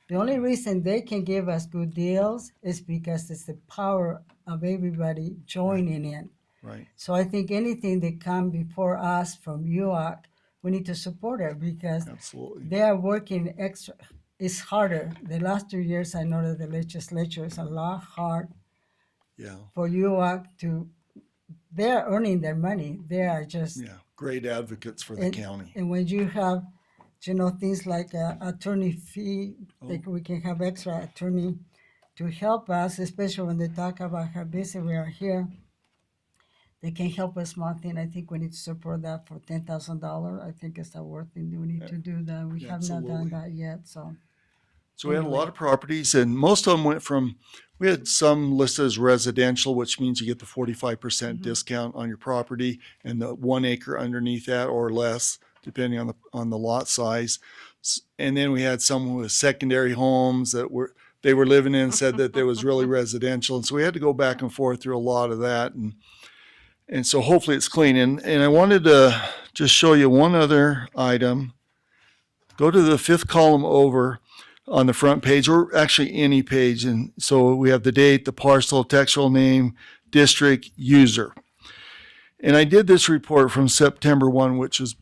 The only reason they can give us good deals is because it's the power of everybody joining in. Right. So I think anything that comes before us from UAC, we need to support it, because they are working extra. It's harder. The last 2 years, I know that the legislature is a lot hard for UAC to, they're earning their money. They are just great advocates for the county. And when you have, you know, things like attorney fee, like we can have extra attorney to help us, especially when they talk about how busy we are here. They can help us small thing. I think we need to support that for $10,000. I think it's a worth thing. We need to do that. We have not done that yet. So we had a lot of properties, and most of them went from, we had some listed as residential, which means you get the 45% discount on your property, and the 1 acre underneath that or less, depending on the lot size. And then we had some with secondary homes that they were living in, said that there was really residential. And so we had to go back and forth through a lot of that. And so hopefully it's clean. And I wanted to just show you one other item. Go to the 5th column over. on the front page, or actually any page. And so we have the date, the parcel, textual name, district, user. And I did this report from September 1, which was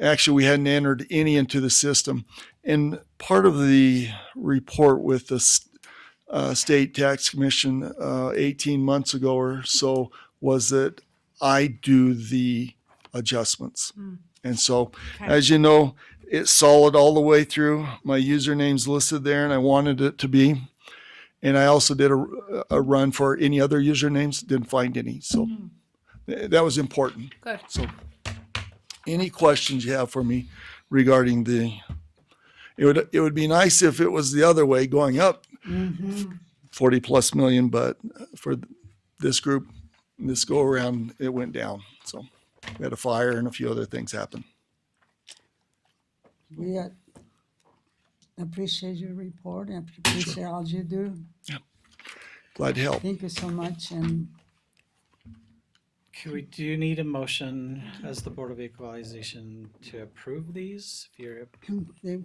actually we hadn't entered any into the system. And part of the report with the State Tax Commission 18 months ago or so was that I do the adjustments. And so, as you know, it's solid all the way through. My username's listed there, and I wanted it to be. And I also did a run for any other usernames, didn't find any. So that was important. Good. So any questions you have for me regarding it would be nice if it was the other way, going up 40 plus million, but for this group, this go around, it went down. So we had a fire and a few other things happen. We appreciate your report and appreciate all you do. Glad to help. Thank you so much. And Okay, we do need a motion as the Board of Equalization to approve these. If you're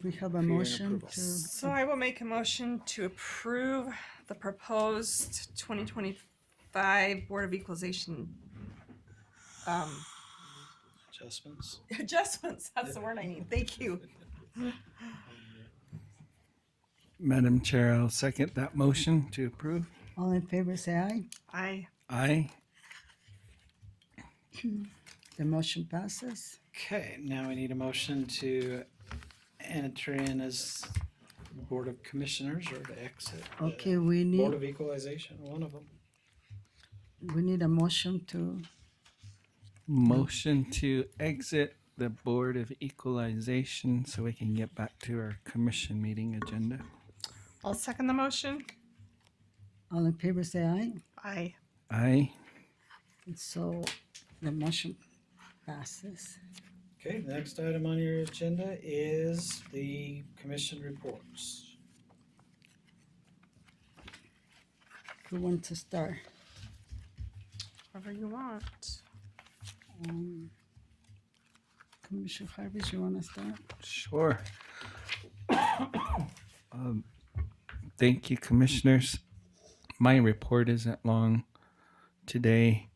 we have a If you're in motion approval. to, So I will make a motion to approve the proposed 2025 Board of Equalization adjustments. adjustments. That's the word I need. Thank you. Madam Chair, I'll second that motion to approve. all in favor, say aye. I Aye. The motion passes. Okay, now we need a motion to enter in as Board of Commissioners or to exit. Okay, we Board need, of Equalization, one of them. we need a motion to, Motion to exit the Board of Equalization so we can get back to our commission meeting agenda. I'll second the motion. all in favor, say aye. I Aye. And so the motion passes. Okay, the next item on your agenda is the commission reports. Who wants to start? whatever you want. Commissioner Harvey, you want to start? Sure. Thank you, commissioners. My report isn't long today,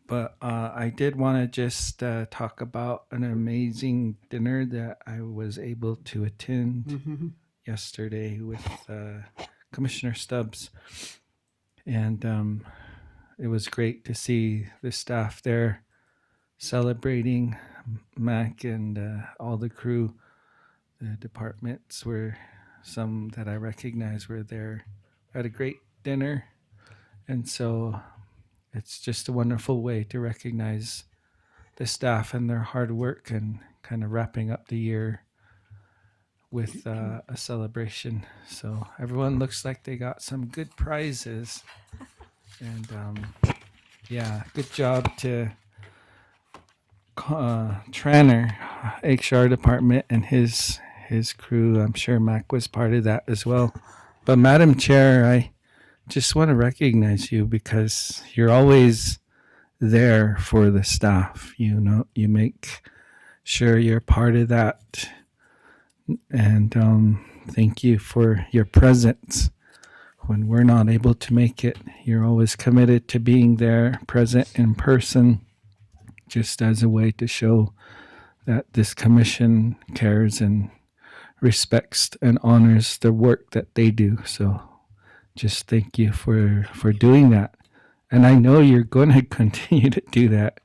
but I did want to just talk about an amazing dinner that I was able to attend yesterday with Commissioner Stubbs. And it was great to see the staff there celebrating. Mac and all the crew, the departments were some that I recognize were there. Had a great dinner, and so it's just a wonderful way to recognize the staff and their hard work and kind of wrapping up the year with a celebration. So everyone looks like they got some good prizes, and yeah, good job to Tranner, HR department, and his crew. I'm sure Mac was part of that as well. But Madam Chair, I just want to recognize you because you're always there for the staff. You know, you make sure you're part of that. And thank you for your presence. When we're not able to make it, you're always committed to being there, present in person, just as a way to show that this commission cares and respects and honors the work that they do. So just thank you for doing that. And I know you're going to continue to do that,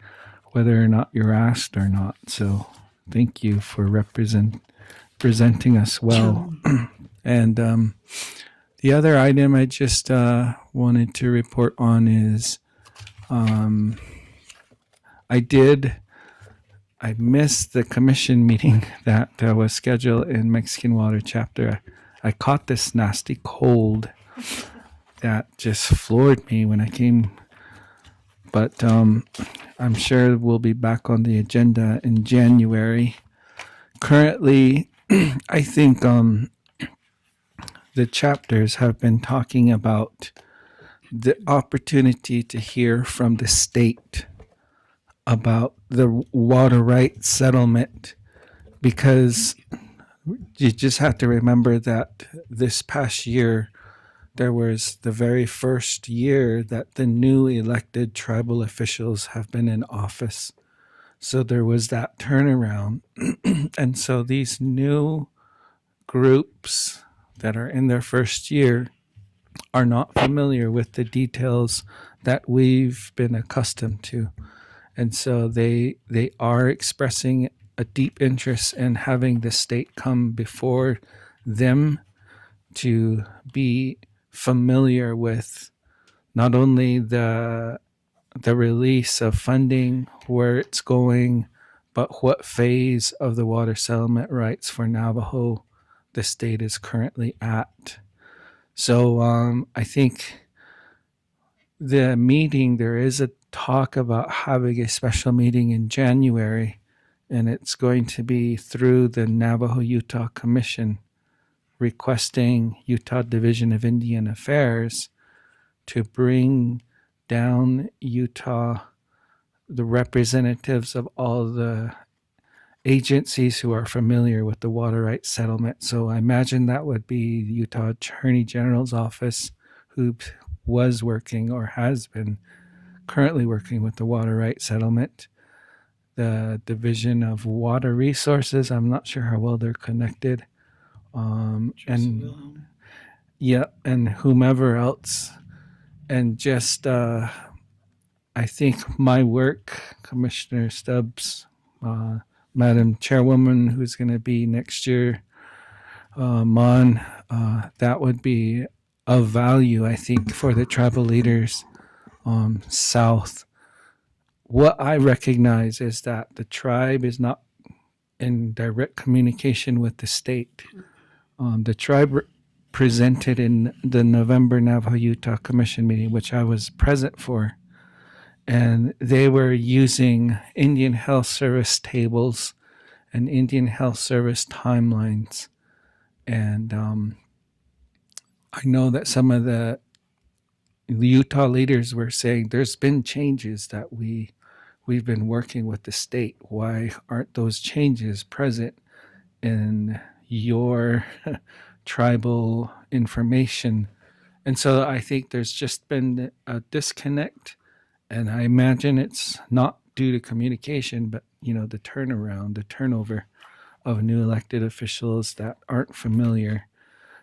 whether or not you're asked or not. So thank you for presenting us well. And the other item I just wanted to report on is I missed the commission meeting that was scheduled in Mexican Water Chapter. I caught this nasty cold that just floored me when I came. But I'm sure we'll be back on the agenda in January. Currently, I think the chapters have been talking about the opportunity to hear from the state about the water rights settlement, because you just have to remember that this past year, there was the very first year that the new elected tribal officials have been in office. So there was that turnaround. And so these new groups that are in their first year are not familiar with the details that we've been accustomed to. And so they are expressing a deep interest in having the state come before them to be familiar with not only the release of funding, where it's going, but what phase of the water settlement rights for Navajo the state is currently at. So I think the meeting, there is a talk about having a special meeting in January, and it's going to be through the Navajo Utah Commission requesting Utah Division of Indian Affairs to bring down Utah, the representatives of all the agencies who are familiar with the water rights settlement. So I imagine that would be the Utah Attorney General's office, who was working or has been currently working with the water rights settlement. The Division of Water Resources, I'm not sure how well they're connected. And yeah, and whomever else. And just, I think my work, Commissioner Stubbs, Madam Chairwoman, who's going to be next year, Mon, that would be of value, I think, for the tribal leaders south. What I recognize is that the tribe is not in direct communication with the state. The tribe presented in the November Navajo Utah Commission meeting, which I was present for, and they were using Indian Health Service tables and Indian Health Service timelines. And I know that some of the Utah leaders were saying there's been changes that we've been working with the state. Why aren't those changes present in your tribal information? And so I think there's just been a disconnect, and I imagine it's not due to communication, but the turnaround, the turnover of new elected officials that aren't familiar.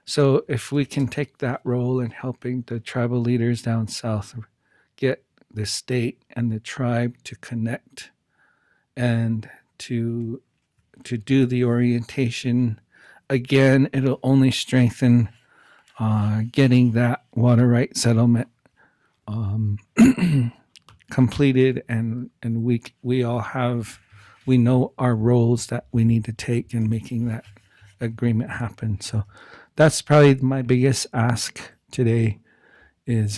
So if we can take that role in helping the tribal leaders down south get the state and the tribe to connect and to do the orientation, again, it'll only strengthen getting that water right settlement completed, and we all have, we know our roles that we need to take in making that agreement happen. So that's probably my biggest ask today is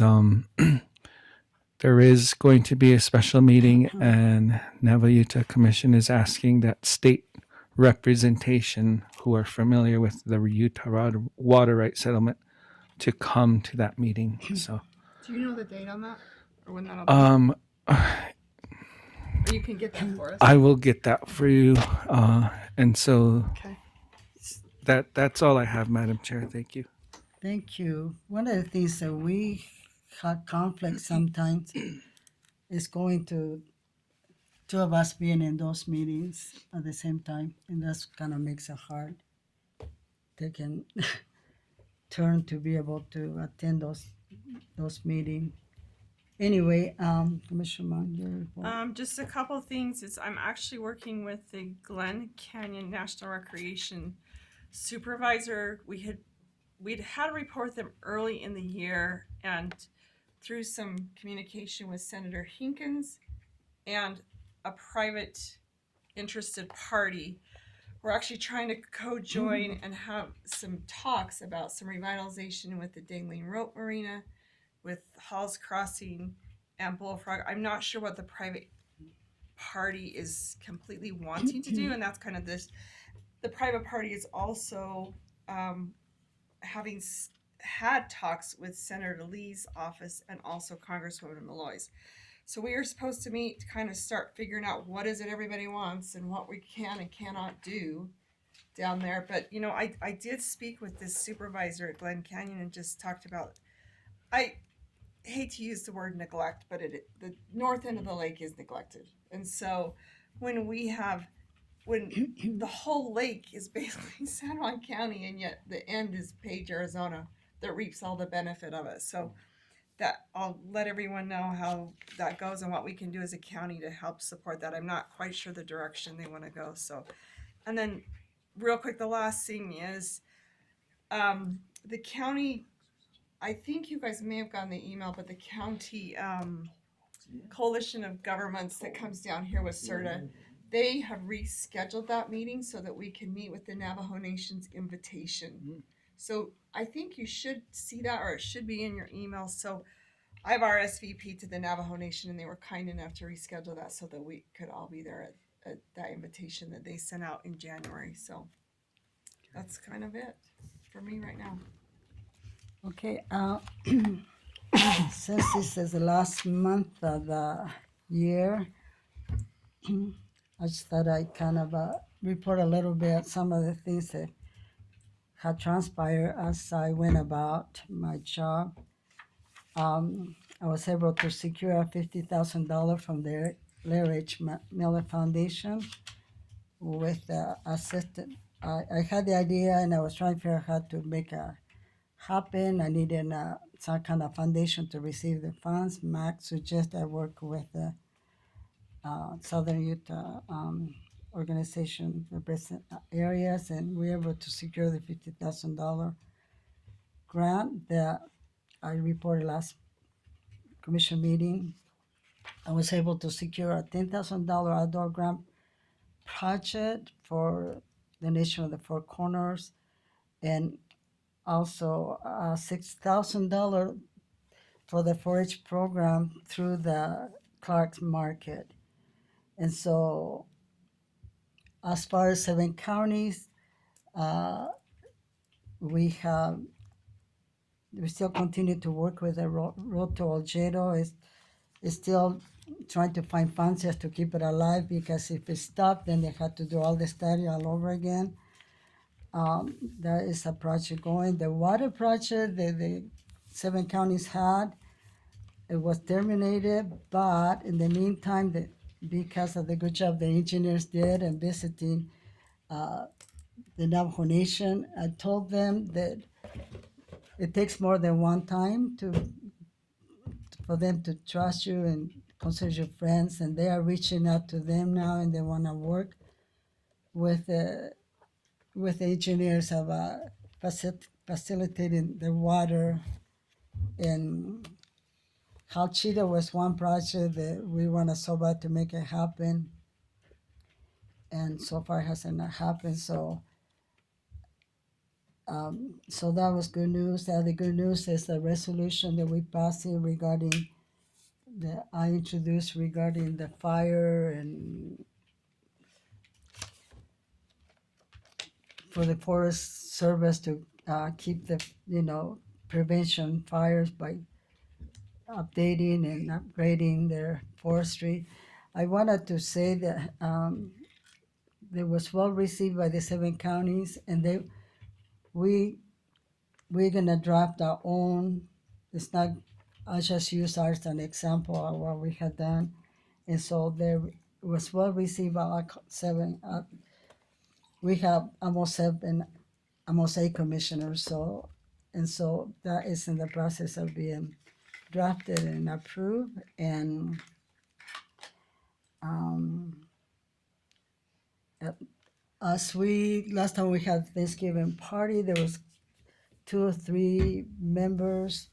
there is going to be a special meeting, and Navajo Utah Commission is asking that state representation who are familiar with the Utah water rights settlement to come to that meeting. So Do you know the date on that, or when that'll be? Or you can get that for us. I will get that for you. And so Okay. that's all I have, Madam Chair. Thank you. Thank you. One of the things that we have conflict sometimes is going to two of us being in those meetings at the same time, and that's kind of makes it hard. They can turn to be able to attend those meetings. Anyway, Commissioner Mon, your report. Just a couple things is I'm actually working with the Glen Canyon National Recreation Supervisor. We'd had a report them early in the year, and through some communication with Senator Hinkins and a private interested party, we're actually trying to co-join and have some talks about some revitalization with the Dangling Rope Marina, with Halls Crossing and Bullfrog. I'm not sure what the private party is completely wanting to do, and that's kind of this. The private party is also having had talks with Senator Lee's office and also Congresswoman Malloy's. So we are supposed to meet to kind of start figuring out what is it everybody wants and what we can and cannot do. down there. But you know, I did speak with this supervisor at Glen Canyon and just talked about. I hate to use the word neglect, but the north end of the lake is neglected, and so when the whole lake is basically San Juan County, and yet the end is Page, Arizona, that reaps all the benefit of it. So that I'll let everyone know how that goes and what we can do as a county to help support that. I'm not quite sure the direction they want to go. So, and then real quick, the last thing is the county, I think you guys may have gotten the email, but the county coalition of governments that comes down here with CERTA, they have rescheduled that meeting so that we can meet with the Navajo Nation's invitation. So I think you should see that, or it should be in your email. So I've RSVP'd to the Navajo Nation, and they were kind enough to reschedule that so that we could all be there at that invitation that they sent out in January. So that's kind of it for me right now. Okay, since this is the last month of the year, I just thought I'd kind of report a little bit some of the things that had transpired as I went about my job. I was able to secure $50,000 from the Larry H. Miller Foundation with assistant. I had the idea and I was trying to figure out how to make it happen. I needed some kind of foundation to receive the funds. Mac suggested I work with the Southern Utah organization represent areas, and we were able to secure the $50,000 grant that I reported last commission meeting. I was able to secure a $10,000 outdoor grant project for the Nation of the Four Corners, and also $6,000 for the 4-H program through the Clark's Market. And so as far as 7 counties, we still continue to work with the Road to Oljedo. Is still trying to find funds just to keep it alive, because if it stopped, then they had to do all the study all over again. There is a project going. The water project that the 7 counties had, it was terminated, but in the meantime, because of the good job the engineers did in visiting the Navajo Nation, I told them that it takes more than one time for them to trust you and consider you friends, and they are reaching out to them now, and they want to work with the engineers of facilitating the water. And Halchita was one project that we want to so bad to make it happen, and so far it hasn't happened. So that was good news. The other good news is the resolution that we passed here regarding I introduced regarding the fire and for the Forest Service to keep the prevention fires by updating and upgrading their forestry. I wanted to say that it was well received by the 7 counties, and we're gonna draft our own. It's not. I just use ours as an example of what we had done, and so there was well received by our 7. We have almost 8 commissioners. So that is in the process of being drafted and approved. And last time we had Thanksgiving party, there was 2 or 3 members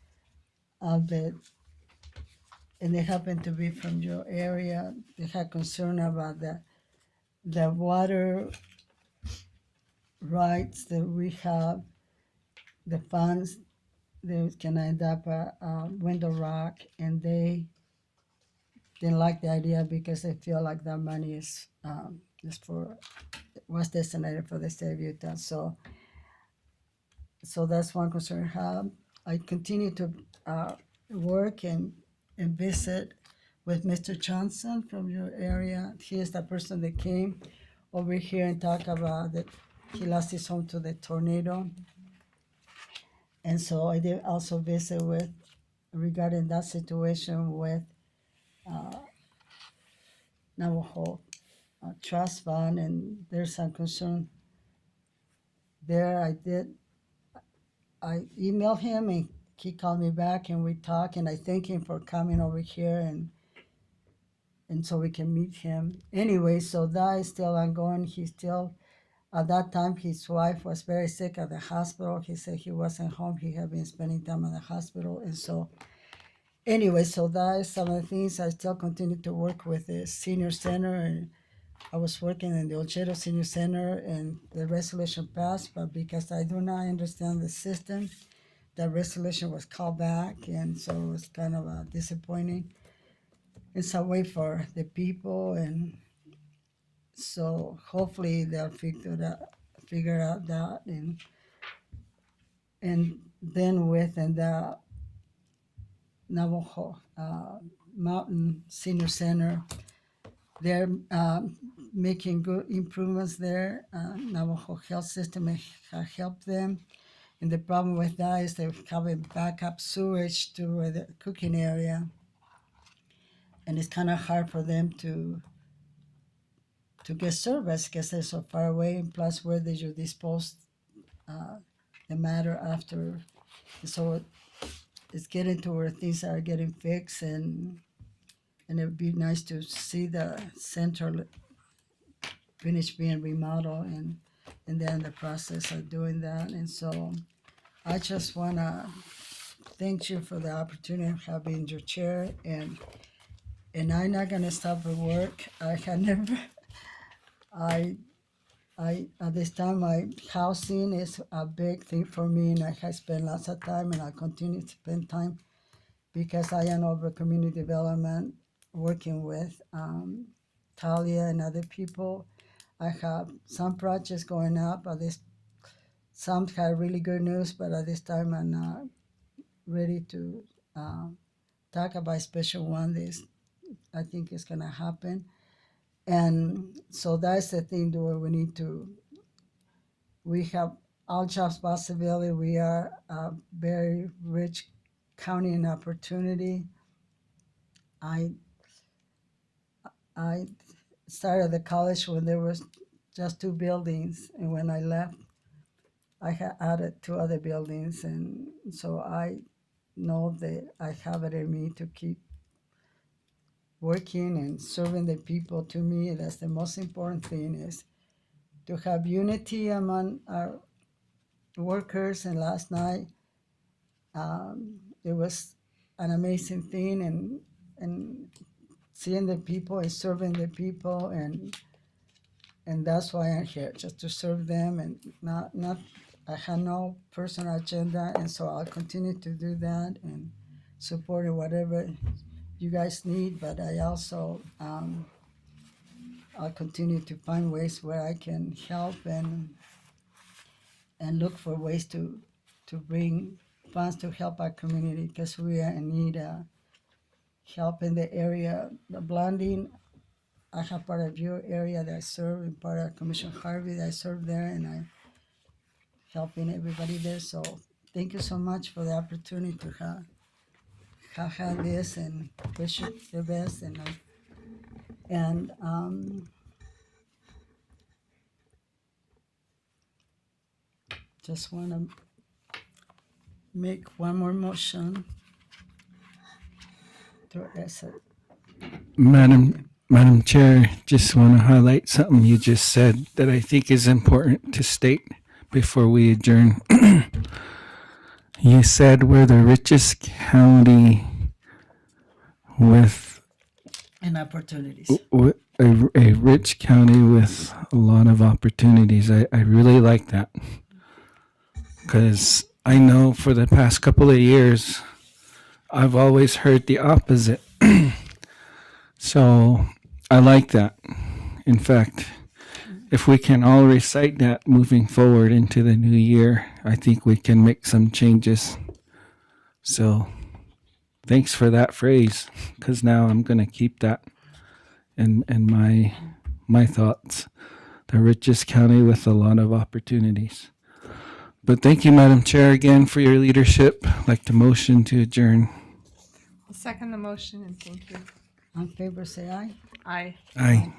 of and they happened to be from your area. They had concern about the water rights that we have, the funds that can end up Window Rock, and they didn't like the idea because they feel like that money was designated for the state of Utah. So that's one concern I have. I continue to work and visit with Mr. Johnson from your area. He is the person that came over here and talked about he lost his home to the tornado. And so I did also visit with, regarding that situation with Navajo Trust Fund, and there's some concern there. I emailed him and he called me back and we talked, and I thank him for coming over here and so we can meet him. Anyway, so that is still ongoing. He's still, at that time, his wife was very sick at the hospital. He said he wasn't home. He had been spending time at the hospital. And so, anyway, so that is some of the things. I still continue to work with the senior center, and I was working in the Olchero Senior Center, and the resolution passed, but because I do not understand the system, that resolution was called back, and so it was kind of disappointing in some way for the people, and so hopefully they'll figure out that, and then within the Navajo Mountain Senior Center, they're making good improvements there. Navajo Health System has helped them. And the problem with that is they're having backup sewage to the cooking area. And it's kind of hard for them to get service because they're so far away. And plus, where did you dispose the matter after? So it's getting to where things are getting fixed, and it would be nice to see the center finish being remodeled, and they're in the process of doing that. And so I just want to thank you for the opportunity of having your chair, and I'm not going to stop at work. I had never, at this time, my housing is a big thing for me, and I have spent lots of time, and I continue to spend time because I am over community development, working with Talia and other people. I have some projects going up, but some have really good news, but at this time I'm not ready to talk about a special one. This I think is going to happen. And so that's the thing where we have all jobs possibility. We are a very rich county in opportunity. I started the college when there was just 2 buildings, and when I left, I had added 2 other buildings, and so I know that I have it in me to keep working and serving the people. To me, that's the most important thing, is to have unity among our workers. And last night, it was an amazing thing, and seeing the people and serving the people, and that's why I'm here, just to serve them, and not I have no personal agenda, and so I'll continue to do that and support whatever you guys need. But I also I'll continue to find ways where I can help and look for ways to bring funds to help our community, because we are in need of help in the area. The Blonding, I have part of your area that I serve, and part of Commissioner Harvey that I serve there, and I'm helping everybody there. So thank you so much for the opportunity to have this, and wish you the best. And just want to make one more motion to exit. Madam Chair, just want to highlight something you just said that I think is important to state before we adjourn. You said we're the richest county with And opportunities. a rich county with a lot of opportunities. I really like that, because I know for the past couple of years, I've always heard the opposite. So I like that. In fact, if we can all recite that moving forward into the new year, I think we can make some changes. So thanks for that phrase, because now I'm going to keep that in my thoughts. the richest county with a lot of opportunities. But thank you, Madam Chair, again for your leadership. I'd like to motion to adjourn. I'll second the motion and thank you. On favor, say aye. Aye. Aye.